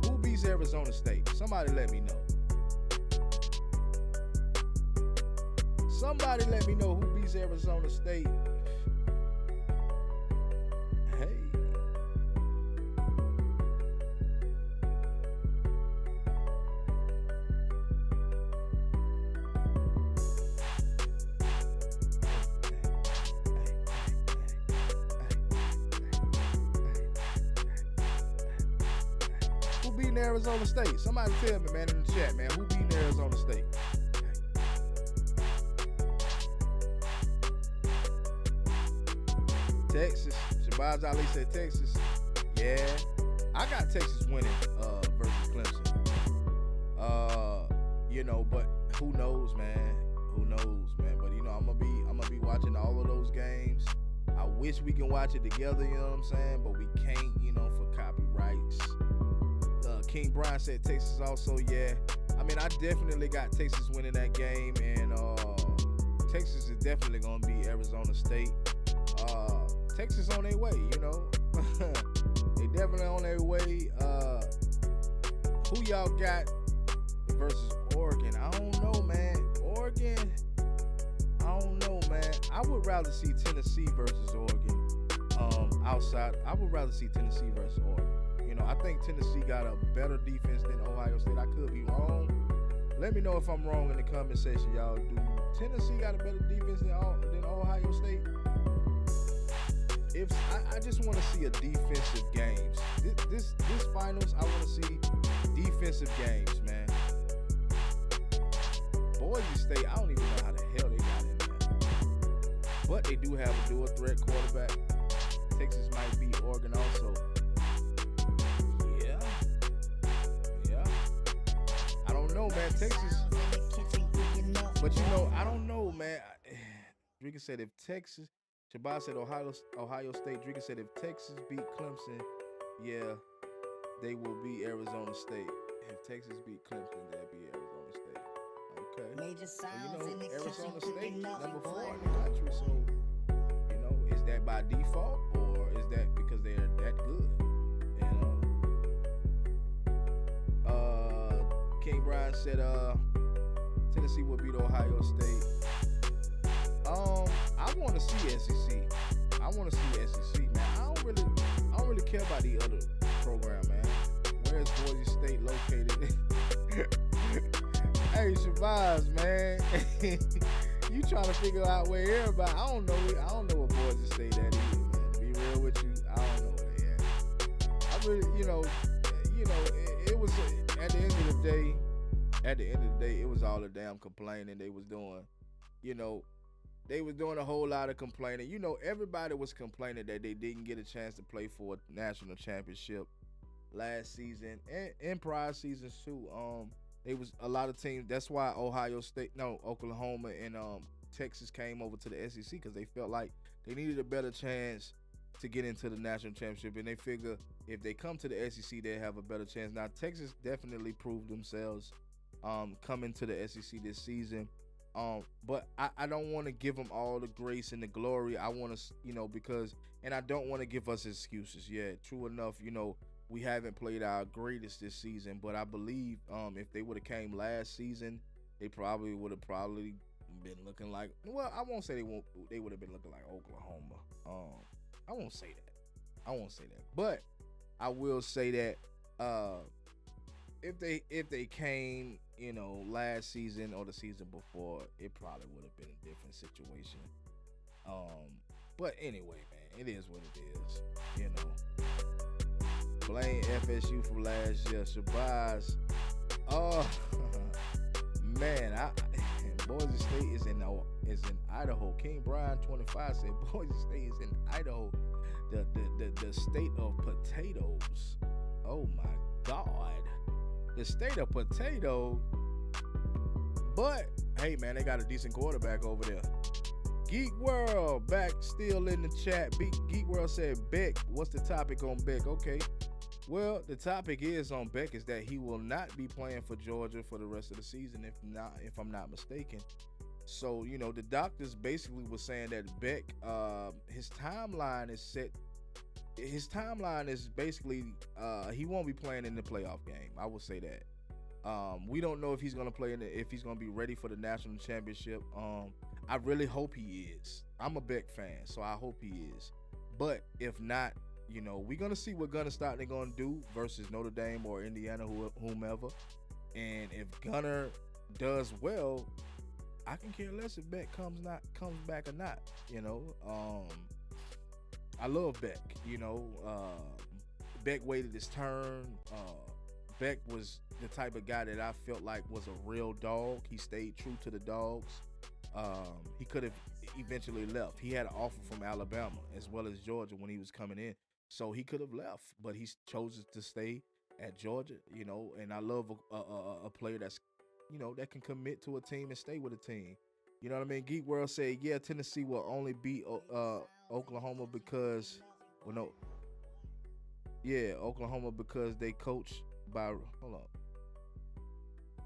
Who beats Arizona State? Somebody let me know. Somebody let me know who beats Arizona State. Hey. Who beating Arizona State? Somebody tell me, man, in the chat, man. Who beating Arizona State? Texas. Shabazz Ali said Texas. Yeah. I got Texas winning versus Clemson. But who knows, man? Who knows, man? But I'm gonna be watching all of those games. I wish we can watch it together, you know what I'm saying? But we can't, for copyrights. King Brian said Texas also, yeah. I definitely got Texas winning that game, and Texas is definitely gonna beat Arizona State. Texas on their way, They definitely on their way. Who y'all got versus Oregon? I don't know, man. Oregon, I don't know, man. I would rather see Tennessee versus Oregon. Outside, I would rather see Tennessee versus Oregon. I think Tennessee got a better defense than Ohio State. I could be wrong. Let me know if I'm wrong in the comment section, y'all. Do Tennessee got a better defense than Ohio State? I just want to see a defensive games. This finals, I want to see defensive games, man. Boise State, I don't even know how the hell they got in there. But they do have a dual threat quarterback. Texas might beat Oregon also. Yeah. I don't know, man. Texas. But I don't know, man. Drika said if Texas. Shabazz said Ohio State. Drinker said if Texas beat Clemson, yeah, they will be Arizona State. If Texas beat Clemson, they'll be Arizona State. Okay. Major sounds in the Arizona kitchen State, cooking up, number 4 boy. in the country. So, is that by default or is that because they're that good? King Brian said Tennessee will beat Ohio State. I want to see SEC. I want to see SEC, man. I don't really care about the other program, man. Where's Boise State located? Hey, Shabazz, man. You trying to figure out where everybody? I don't know where Boise State at either, man. To be real with you, I don't know where they at. I really, it was at the end of the day. At the end of the day, it was all the damn complaining they was doing. They was doing a whole lot of complaining. Everybody was complaining that they didn't get a chance to play for a national championship last season and prior seasons too. They was a lot of teams. That's why Oklahoma and Texas came over to the SEC because they felt like they needed a better chance to get into the national championship, and they figure if they come to the SEC, they have a better chance. Now, Texas definitely proved themselves coming to the SEC this season. But I don't want to give them all the grace and the glory. I want to, and I don't want to give us excuses. Yeah, true enough, we haven't played our greatest this season, but I believe if they would have came last season, they probably would have been looking like, well, I won't say they would have been looking like Oklahoma. I won't say that. But I will say that if they came, last season or the season before, it probably would have been a different situation. But anyway, man, it is what it is. Blame FSU from last year. Shabazz. Man, Boise State is in Idaho. King Brian 25 said Boise State is in Idaho. The state of potatoes. Oh my God. The state of potato. But hey, man, they got a decent quarterback over there. Geek World back still in the chat. Geek World said Beck. What's the topic on Beck? Okay. Well, the topic is on Beck is that he will not be playing for Georgia for the rest of the season, if I'm not mistaken. So, the doctors basically were saying that Beck, his timeline is set. His timeline is basically he won't be playing in the playoff game. I will say that. We don't know if he's gonna play if he's gonna be ready for the national championship. I really hope he is. I'm a Beck fan, so I hope he is. But if not, we're gonna see what Gunner Stockton gonna do versus Notre Dame or Indiana, whomever. And if Gunner does well, I can care less if Beck comes back or not. I love Beck. Beck waited his turn. Beck was the type of guy that I felt like was a real dog. He stayed true to the Dawggs. He could have eventually left. He had an offer from Alabama as well as Georgia when he was coming in. So he could have left, but he chose to stay at Georgia, and I love a player that's, that can commit to a team and stay with a team. You know what I mean? Geek World said, yeah, Tennessee will only beat Oklahoma because, Oklahoma because they coach by,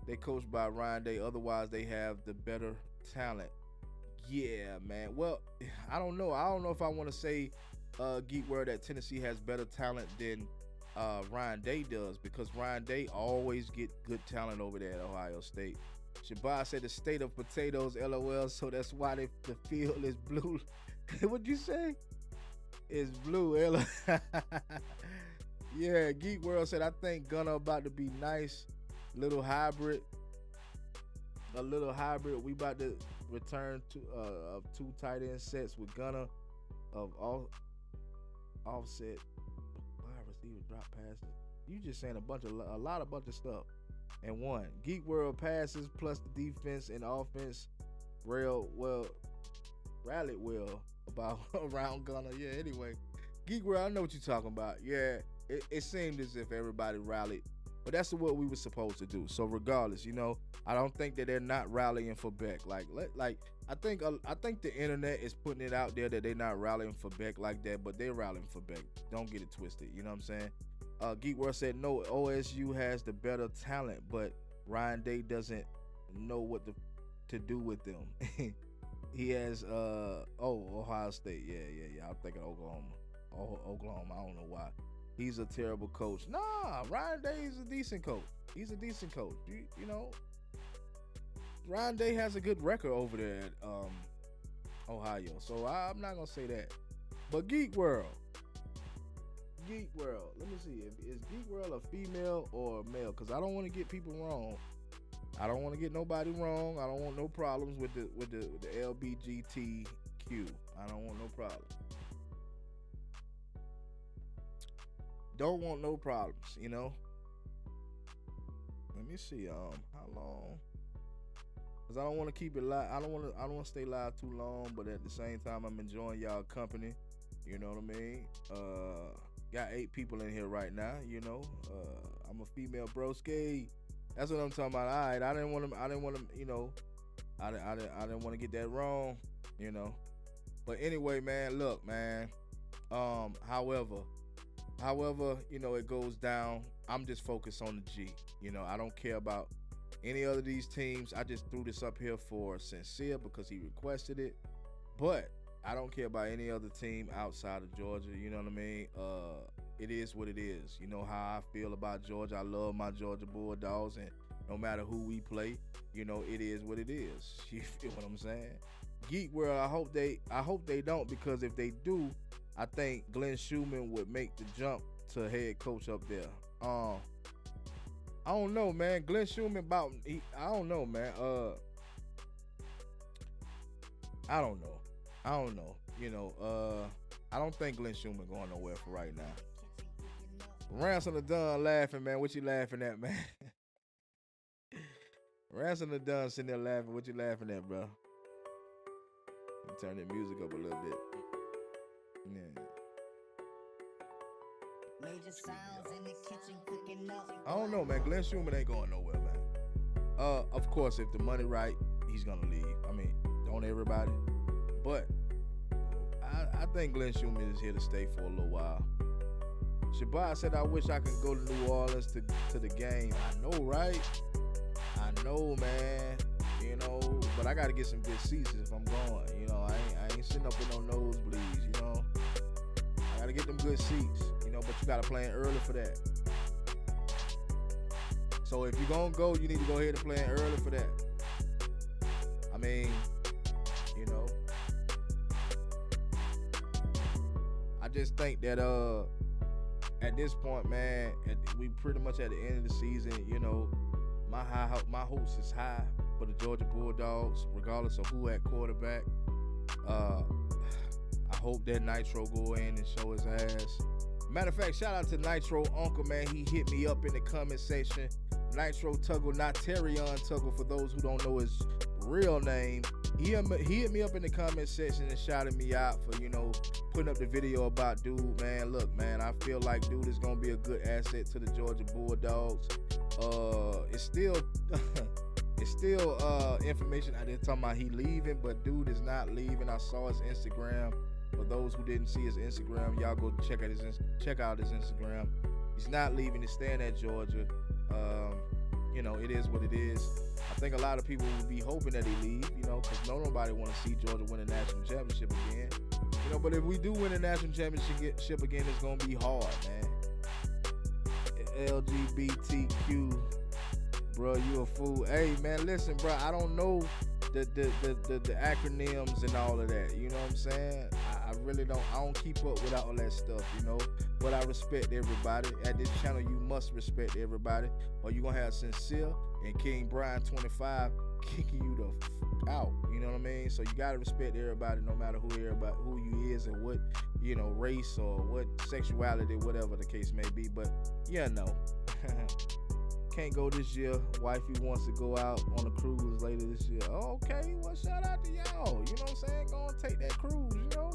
they coach by Ryan Day. Otherwise, they have the better talent. Yeah, man. Well, I don't know. I don't know if I want to say, Geek World, that Tennessee has better talent than Ryan Day does, because Ryan Day always get good talent over there at Ohio State. Shabazz said the state of potatoes, LOL, so that's why the field is blue. What'd you say? It's blue, LOL. Yeah, Geek World said, I think Gunner about to be nice. A little hybrid. We about to return to of 2 tight end sets with Gunner of offset wide receiver drop passes. You just saying a bunch of stuff. And one, Geek World passes plus the defense and offense rallied well about around Gunner. Yeah, anyway, Geek World, I know what you're talking about. Yeah, it seemed as if everybody rallied, but that's what we were supposed to do. So regardless, I don't think that they're not rallying for Beck. Like I think the internet is putting it out there that they're not rallying for Beck like that, but they're rallying for Beck. Don't get it twisted. You know what I'm saying? Geek World said no. OSU has the better talent, but Ryan Day doesn't know what to do with them. He has Ohio State. Yeah. I'm thinking Oklahoma. Oklahoma. I don't know why. He's a terrible coach. Nah, Ryan Day is a decent coach. He's a decent coach. You know, Ryan Day has a good record over there at Ohio. So I'm not gonna say that. But Geek World. Let me see. Is Geek World a female or a male? Because I don't want to get people wrong. I don't want to get nobody wrong. I don't want no problems with the LBGTQ. I don't want no problems. Don't want no problems, you know. Let me see how long. Cause I don't want to keep it live. I don't want to stay live too long, but at the same time I'm enjoying y'all company. You know what I mean? Got 8 people in here right now, you know. I'm a female broski. That's what I'm talking about. All right, I didn't want to, you know, I didn't want to get that wrong, you know. But anyway, man, look, man. However, you know, it goes down. I'm just focused on the G. You know, I don't care about any other of these teams. I just threw this up here for Sincere because he requested it. But I don't care about any other team outside of Georgia. You know what I mean? It is what it is. You know how I feel about Georgia. I love my Georgia Bulldogs, and no matter who we play, you know, it is what it is. You feel what I'm saying? Geek World, I hope they don't, because if they do, I think Glenn Schumann would make the jump to head coach up there. I don't know, man. Glenn Schumann I don't know, man. I don't know. You know, I don't think Glenn Schumann going nowhere for right now. Ransom the Dunn laughing, man. What you laughing at, man? Ransom the Dunn sitting there laughing. What you laughing at, bro? Turn the music up a little bit. Yeah. Major sounds in the kitchen cooking up. I don't know, man. Glenn Schumann ain't going nowhere, man. Of course, if the money right, he's gonna leave. I mean, don't everybody? But I think Glenn Schumann is here to stay for a little while. Shabbat said, I wish I could go to New Orleans to the game. I know, right? I know, man. You know, but I got to get some good seats if I'm going. You know, I ain't sitting up with no nosebleeds, you know. I got to get them good seats, you know, but you got to plan early for that. So if you're going to go, you need to go ahead and plan early for that. I mean, you know, I just think that at this point, man, we pretty much at the end of the season. You know, my hopes is high for the Georgia Bulldogs, regardless of who at quarterback. I hope that Nitro go in and show his ass. Matter of fact, shout out to Nitro Uncle, man. He hit me up in the comment section. Nitro Tuggle, not Terrion Tuggle, for those who don't know his real name. He hit me up in the comment section and shouted me out for, you know, putting up the video about dude, man. Look, man, I feel like dude is gonna be a good asset to the Georgia Bulldogs. It's still information out there talking about he leaving, but dude is not leaving. I saw his Instagram. For those who didn't see his Instagram, y'all go check out his Instagram. He's not leaving. He's staying at Georgia. You know, it is what it is. I think a lot of people would be hoping that he leave, you know, because nobody want to see Georgia win a national championship again. You know, but if we do win a national championship again, it's going to be hard, man. LGBTQ, bro, you a fool. Hey, man, listen, bro, I don't know the acronyms and all of that. You know what I'm saying? I really don't. I don't keep up with all that stuff, you know. But I respect everybody. At this channel, you must respect everybody, or you're going to have Sincere and King Brian 25 kicking you the out. You know what I mean? So you got to respect everybody, no matter who you is and what, you know, race or what sexuality, whatever the case may be. But yeah, no. Can't go this year. Wifey wants to go out on a cruise later this year. Okay, well, shout out to y'all. You know what I'm saying? Go and take that cruise, you know?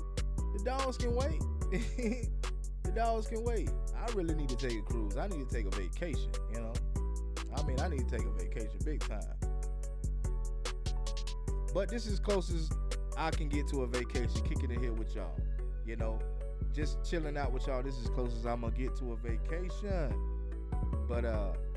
The dogs can wait. The dogs can wait. I really need to take a cruise. I need to take a vacation, you know? I mean, I need to take a vacation big time. But this is close as I can get to a vacation, kicking it here with y'all. You know, just chilling out with y'all. This is as close as I'm gonna get to a vacation. But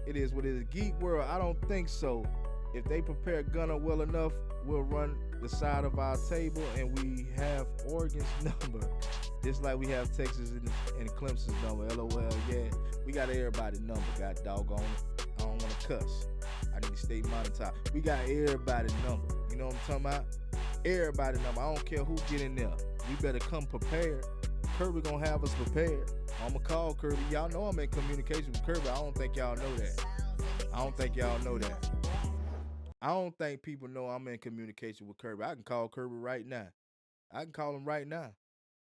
it is what it is. Geek World, I don't think so. If they prepare Gunner well enough, we'll run the side of our table and we have Oregon's number. Just like we have Texas and Clemson's number. LOL, yeah. We got everybody's number. Got doggone it. I don't want to cuss. I need to stay monetized. We got everybody's number. You know what I'm talking about? Everybody's number. I don't care who get in there. We better come prepared. Kirby gonna have us prepared. I'm gonna call Kirby. Y'all know I'm in communication with Kirby. I don't think y'all know that. I don't think y'all know that. I don't think people know I'm in communication with Kirby. I can call Kirby right now. I can call him right now.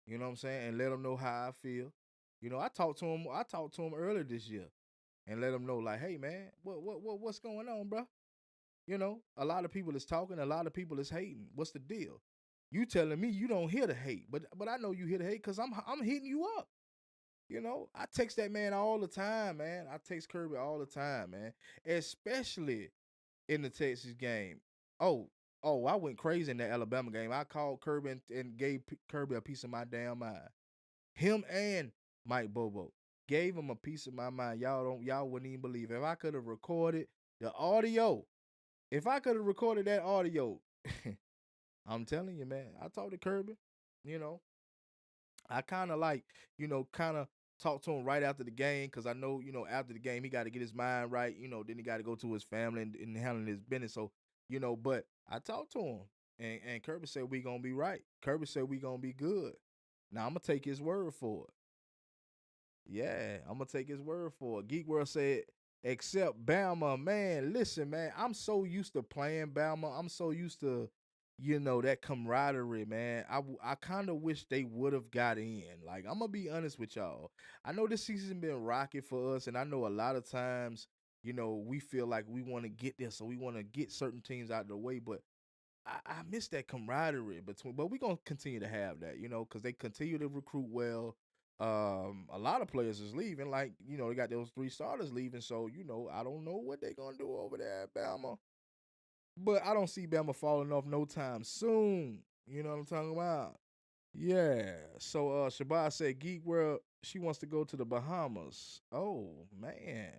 You know what I'm saying? And let him know how I feel. You know, I talked to him earlier this year and let him know, like, hey man, what's going on, bro? You know, a lot of people is talking, a lot of people is hating. What's the deal? You telling me you don't hear the hate, but I know you hear the hate because I'm hitting you up. You know, I text that man all the time, man. I text Kirby all the time, man. Especially in the Texas game. Oh, I went crazy in that Alabama game. I called Kirby and gave Kirby a piece of my damn mind. Him and Mike Bobo gave him a piece of my mind. Y'all wouldn't even believe it. If I could have recorded the audio, if I could have recorded that audio, I'm telling you, man. I talked to Kirby. You know, I kind of talked to him right after the game because I know, after the game he got to get his mind right. Then he got to go to his family and handling his business. So, but I talked to him and Kirby said we gonna be right. Kirby said we gonna be good. Now I'm gonna take his word for it. Yeah, I'm gonna take his word for it. Geek World said, except Bama, man. Listen, man, I'm so used to playing Bama. I'm so used to, that camaraderie, man. I kind of wish they would have got in. Like, I'm gonna be honest with y'all. I know this season been rocky for us, and I know a lot of times, we feel like we want to get there, so we want to get certain teams out of the way, but I miss that camaraderie between, but we're gonna continue to have that, because they continue to recruit well. A lot of players is leaving, like, they got those 3 starters leaving, so I don't know what they're gonna do over there at Bama. But I don't see Bama falling off no time soon. You know what I'm talking about? Yeah. So Shabazz said Geek World, she wants to go to the Bahamas. Oh man.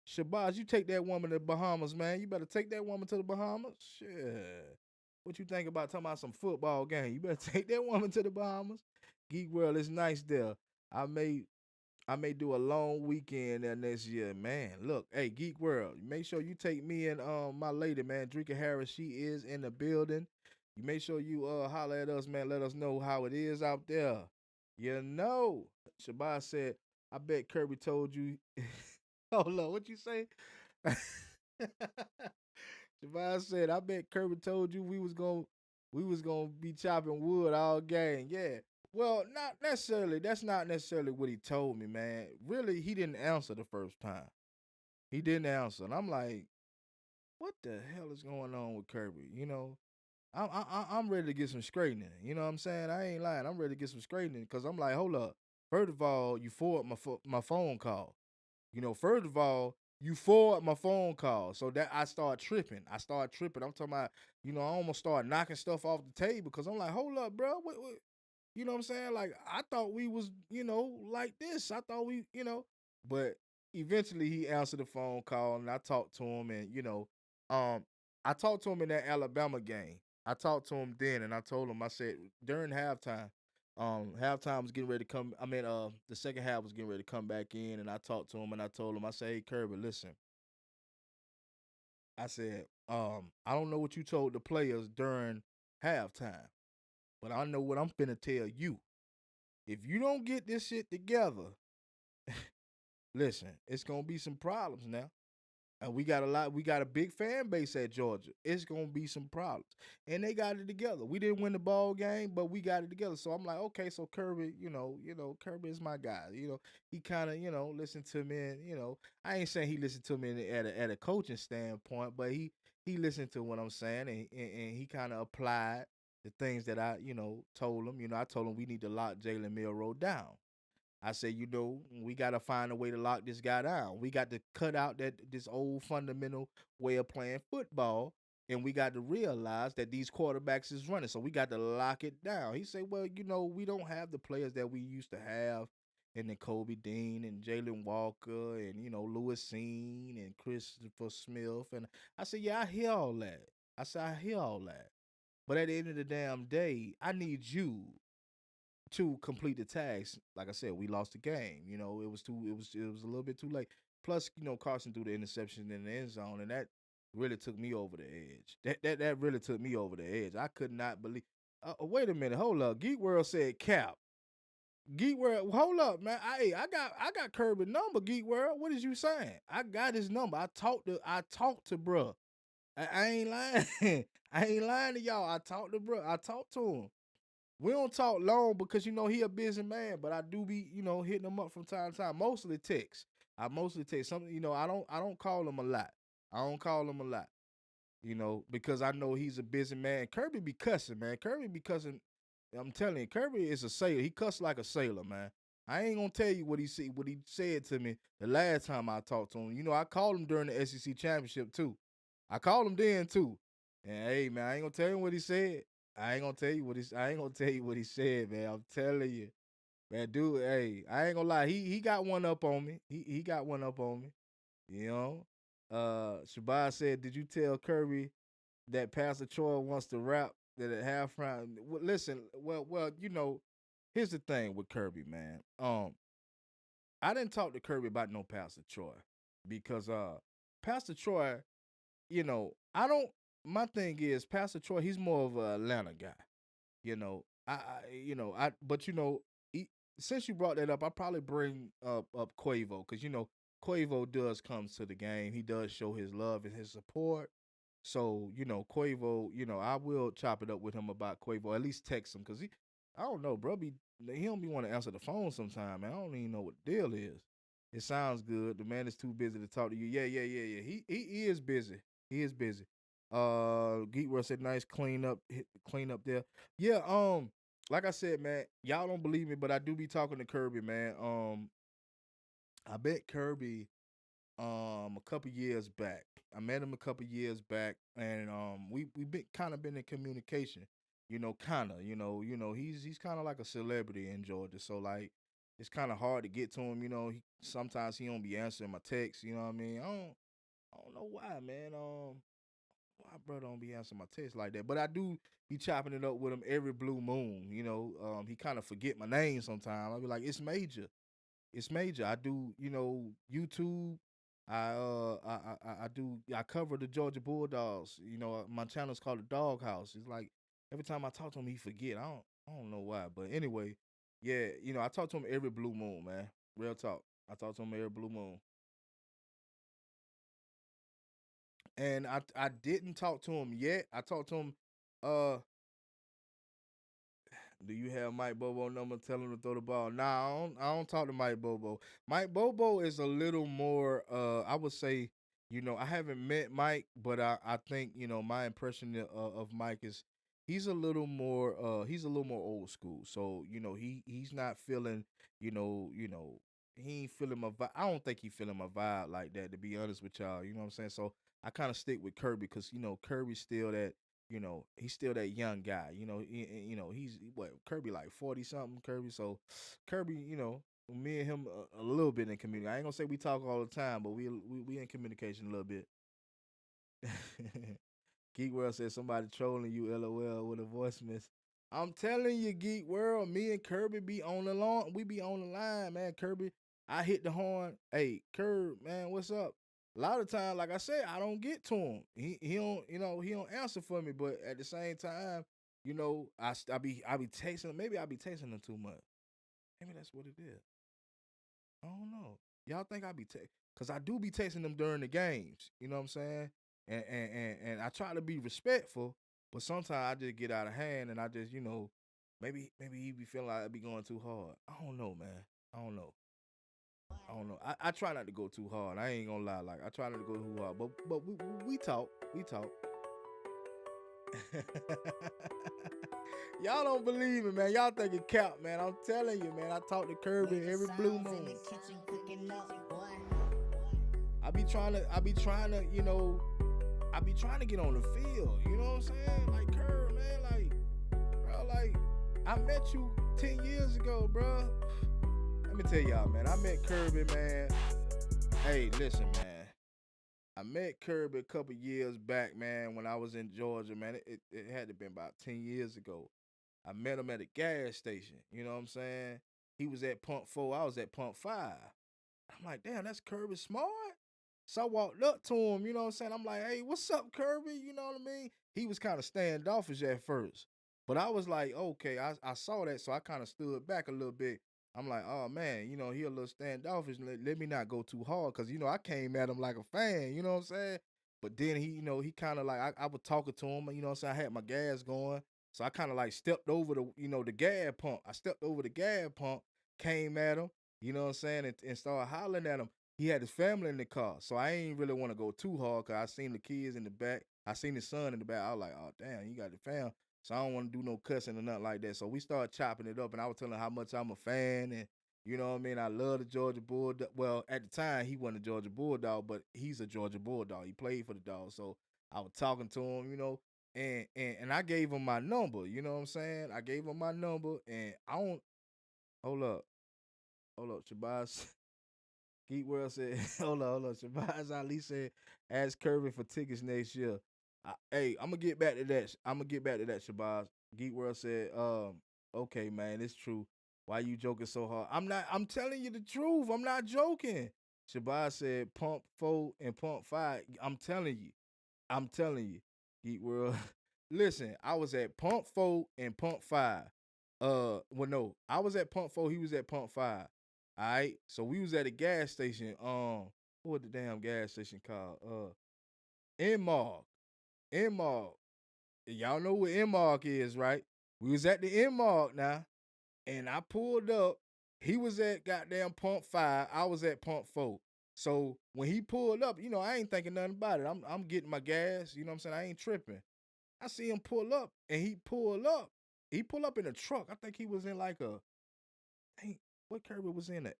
Shabazz, you take that woman to the Bahamas, man. You better take that woman to the Bahamas. Shit. What you think about talking about some football game? You better take that woman to the Bahamas. Geek World is nice there. I may do a long weekend there next year, man. Look, hey, Geek World, make sure you take me and my lady, man, Drika Harris. She is in the building. You make sure you holler at us, man. Let us know how it is out there. Shabazz said, I bet Kirby told you. Hold on, what you say? Shabazz said, I bet Kirby told you we was gonna be chopping wood all game. Yeah. Well, not necessarily. That's not necessarily what he told me, man. Really, he didn't answer the first time. He didn't answer, and I'm like, what the hell is going on with Kirby? I'm ready to get some straightening. You know what I'm saying? I ain't lying. I'm ready to get some straightening because I'm like, hold up. First of all, you forward my phone call. First of all, you forward my phone call. So that I start tripping. I'm talking about, I almost start knocking stuff off the table because I'm like, hold up, bro. What? You know what I'm saying? Like, I thought we was, like this. I thought but eventually he answered the phone call and I talked to him and, I talked to him in that Alabama game. I talked to him then and I told him, I said, during halftime, halftime was getting ready to come. I mean, the second half was getting ready to come back in, and I talked to him and I told him, I said, hey, Kirby, listen. I said, I don't know what you told the players during halftime, but I know what I'm finna tell you. If you don't get this shit together, listen, it's gonna be some problems now. And we got a big fan base at Georgia. It's gonna be some problems. And they got it together. We didn't win the ball game, but we got it together. So I'm like, okay, so Kirby, Kirby is my guy. He kind of, listened to me and, I ain't saying he listened to me at a coaching standpoint, but he listened to what I'm saying and he kind of applied the things that I, told him. I told him we need to lock Jalen Milroe down. I said, we got to find a way to lock this guy down. We got to cut out this old fundamental way of playing football and we got to realize that these quarterbacks is running. So we got to lock it down. He said, well, we don't have the players that we used to have, and then Kobe Dean and Jalen Walker and Lewis Seen and Christopher Smith. And I said, yeah, I hear all that. I said, I hear all that. But at the end of the damn day, I need you to complete the task. Like I said, we lost the game. It was a little bit too late. Plus, Carson threw the interception in the end zone, and that really took me over the edge. That really took me over the edge. I could not believe. Wait a minute, hold up. Geek World said cap. Geek World, hold up, man. I got Kirby's number. Geek World, what is you saying? I got his number. I talked to bruh. I ain't lying. I ain't lying to y'all. I talked to bruh. I talked to him. We don't talk long because he a busy man, but I do be hitting him up from time to time. Mostly text. I mostly text. Something I don't call him a lot. I don't call him a lot. Because I know he's a busy man. Kirby be cussing, man. Kirby be cussing. I'm telling you, Kirby is a sailor. He cussed like a sailor, man. I ain't gonna tell you what he said to me the last time I talked to him. I called him during the SEC championship too. I called him then too. And hey, man, I ain't gonna tell you what he said. I ain't gonna tell you what he said, man. I'm telling you, man, dude. Hey, I ain't gonna lie. He got one up on me. He got one up on me. Shabazz said, "Did you tell Kirby that Pastor Troy wants to rap that at halftime?" Well, listen, here's the thing with Kirby, man. I didn't talk to Kirby about no Pastor Troy because Pastor Troy, I don't. My thing is Pastor Troy. He's more of an Atlanta guy. Since you brought that up, I probably bring up Quavo because Quavo does come to the game. He does show his love and his support. So Quavo, I will chop it up with him about Quavo. At least text him because I don't know, bro. He don't be want to answer the phone sometime, man. I don't even know what the deal is. It sounds good. The man is too busy to talk to you. Yeah. He is busy. He is busy. Geek World said nice clean up there. Yeah, like I said, man, y'all don't believe me, but I do be talking to Kirby, man. I met Kirby a couple years back. I met him a couple years back, and we been in communication. He's kind of like a celebrity in Georgia, so like it's kind of hard to get to him. Sometimes he don't be answering my texts. You know what I mean? I don't know why, man. Why brother don't be answering my text like that? But I do be chopping it up with him every blue moon. He kind of forget my name sometimes. I be like, it's Major. It's Major. I do, YouTube. I cover the Georgia Bulldogs. My channel's called the Dawggs. It's like every time I talk to him, he forget. I don't know why. But anyway, yeah, I talk to him every blue moon, man. Real talk. I talk to him every blue moon. And I didn't talk to him yet. I talked to him. Do you have Mike Bobo number? Tell him to throw the ball. Nah, I don't talk to Mike Bobo. Mike Bobo is a little more. I would say, I haven't met Mike, but I think my impression of Mike is he's a little more. He's a little more old school. So he's not feeling. He ain't feeling my vibe. I don't think he feeling my vibe like that. To be honest with y'all, you know what I'm saying. So I kind of stick with Kirby because Kirby's still that. He's still that young guy. He's what Kirby like 40 something. Kirby, so Kirby, me and him a little bit in community. I ain't gonna say we talk all the time, but we in communication a little bit. Geek World says somebody trolling you, LOL, with a voice miss. I'm telling you, Geek World, me and Kirby be on the line. We be on the line, man. Kirby, I hit the horn. Hey, Kirby, man, what's up? A lot of times, like I said, I don't get to him. He don't, he don't answer for me. But at the same time, I be texting him. Maybe I be texting him too much. Maybe that's what it is. I don't know. Y'all think I be texting? Because I do be texting them during the games. You know what I'm saying? And I try to be respectful, but sometimes I just get out of hand and I just, maybe he be feeling like I be going too hard. I don't know, man. I don't know. I try not to go too hard. I ain't gonna lie. Like I try not to go too hard. But we talk. We talk. Y'all don't believe me, man. Y'all think it cap, man. I'm telling you, man. I talk to Kirby every blue moon. I be trying to, I be trying to get on the field. You know what I'm saying? Like Curry, man. Like, bro, like I met you 10 years ago, bro. Let me tell y'all, man. I met Kirby, man. Hey, listen, man. I met Kirby a couple years back, man, when I was in Georgia, man. It had to been about 10 years ago. I met him at a gas station. You know what I'm saying? He was at pump 4, I was at pump 5. I'm like, damn, that's Kirby Smart. So I walked up to him, you know what I'm saying? I'm like, hey, what's up, Kirby? You know what I mean? He was kind of standoffish at first. But I was like, okay, I saw that, so I kind of stood back a little bit. I'm like, oh man, he a little standoffish. Let me not go too hard. Cause I came at him like a fan, you know what I'm saying? But then he kind of like I was talking to him, you know what I'm saying? I had my gas going. So I kind of like stepped over the gas pump. I stepped over the gas pump, came at him, you know what I'm saying, and started hollering at him. He had his family in the car, so I ain't really want to go too hard because I seen the kids in the back. I seen his son in the back. I was like, oh, damn, you got the fam. So I don't want to do no cussing or nothing like that. So we started chopping it up, and I was telling him how much I'm a fan, and you know what I mean? I love the Georgia Bulldog. Well, at the time, he wasn't a Georgia Bulldog, but he's a Georgia Bulldog. He played for the Dawggs. So I was talking to him, and I gave him my number, you know what I'm saying? I gave him my number, and I don't, hold up, Shabazz. Geek World said, hold on. Shabazz Ali said, ask Kirby for tickets next year. Hey, I'm gonna get back to that. Shabazz. Geek World said, okay, man, it's true. Why you joking so hard? I'm telling you the truth. I'm not joking. Shabazz said, pump 4 and pump 5. I'm telling you, Geek World. Listen, I was at pump 4 and pump 5. Well, no, I was at pump 4. He was at pump 5. All right, so we was at a gas station. What was the damn gas station called? Inmark. Inmark. Y'all know what Inmark is, right? We was at the Inmark now, and I pulled up. He was at goddamn pump 5. I was at pump 4. So when he pulled up, I ain't thinking nothing about it. I'm getting my gas. You know what I'm saying? I ain't tripping. I see him pull up, and he pulled up. He pulled up in a truck. I think he was in like what Kirby was in, a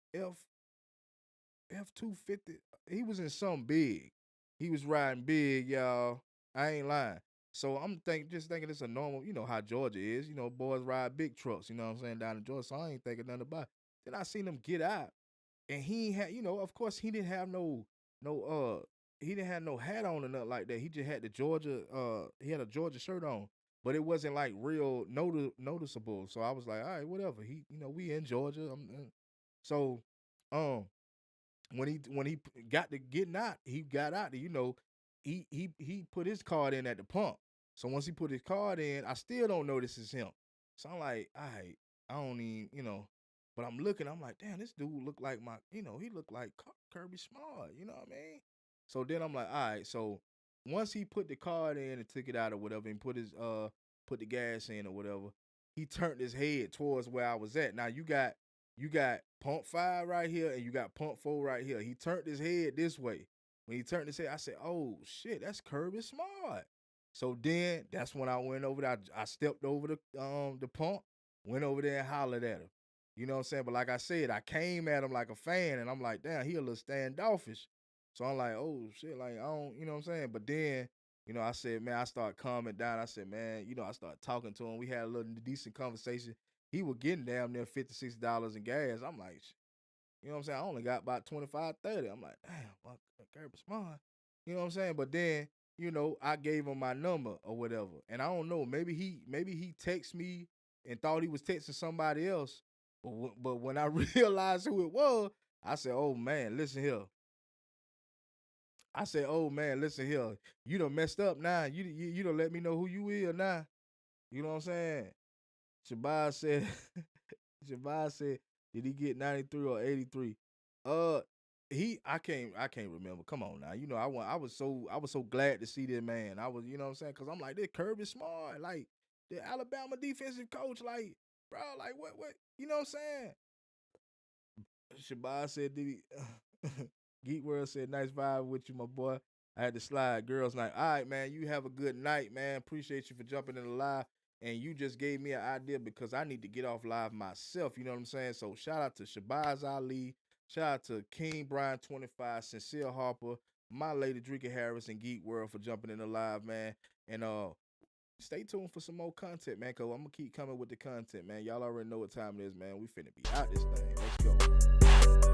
F-250. He was in something big. He was riding big, y'all. I ain't lying. So I'm just thinking it's a normal, how Georgia is. Boys ride big trucks, you know what I'm saying, down in Georgia. So I ain't thinking nothing about it. Then I seen him get out. And he ain't had, of course he didn't have he didn't have no hat on or nothing like that. He just had he had a Georgia shirt on. But it wasn't like real noticeable. So I was like, all right, whatever. We in Georgia. So when he got to getting out, he got out. He put his card in at the pump. So once he put his card in, I still don't know this is him. So I'm like, all right, I don't even, but I'm looking. I'm like, damn, this dude look like he looked like Kirby Smart. You know what I mean? So then I'm like, all right. So once he put the card in and took it out or whatever, and put the gas in or whatever, he turned his head towards where I was at. Now you got pump 5 right here, and you got pump 4 right here. He turned his head this way. When he turned his head, I said, oh, shit, that's Kirby Smart. So then that's when I went over there. I stepped over the pump, went over there and hollered at him. You know what I'm saying? But like I said, I came at him like a fan, and I'm like, damn, he a little standoffish. So I'm like, oh, shit, like, I don't, you know what I'm saying? But then, I said, man, I started calming down. I said, man, I started talking to him. We had a little decent conversation. He was getting down there $56 in gas. I'm like, you know what I'm saying? I only got about 25, 30. I'm like, damn, fuck, Kirby Smart. You know what I'm saying? But then, I gave him my number or whatever. And I don't know, maybe he texted me and thought he was texting somebody else. But when I realized who it was, I said, oh man, listen here. You done messed up now. You done let me know who you is now. You know what I'm saying? Shabazz said, did he get 93 or 83? I can't remember. Come on now. I was so glad to see this man. I was, you know what I'm saying? Cause I'm like, this Kirby Smart, like the Alabama defensive coach, like, bro, like what, you know what I'm saying? Shabazz said, did he Geek World said, nice vibe with you, my boy. I had to slide. Girls night. All right, man. You have a good night, man. Appreciate you for jumping in the live. And you just gave me an idea because I need to get off live myself. You know what I'm saying? So shout out to Shabazz Ali. Shout out to King Brian 25, Sincere Harper, my lady Drika Harris and Geek World for jumping in the live, man. And stay tuned for some more content, man, because I'm going to keep coming with the content, man. Y'all already know what time it is, man. We finna be out this thing. Let's go.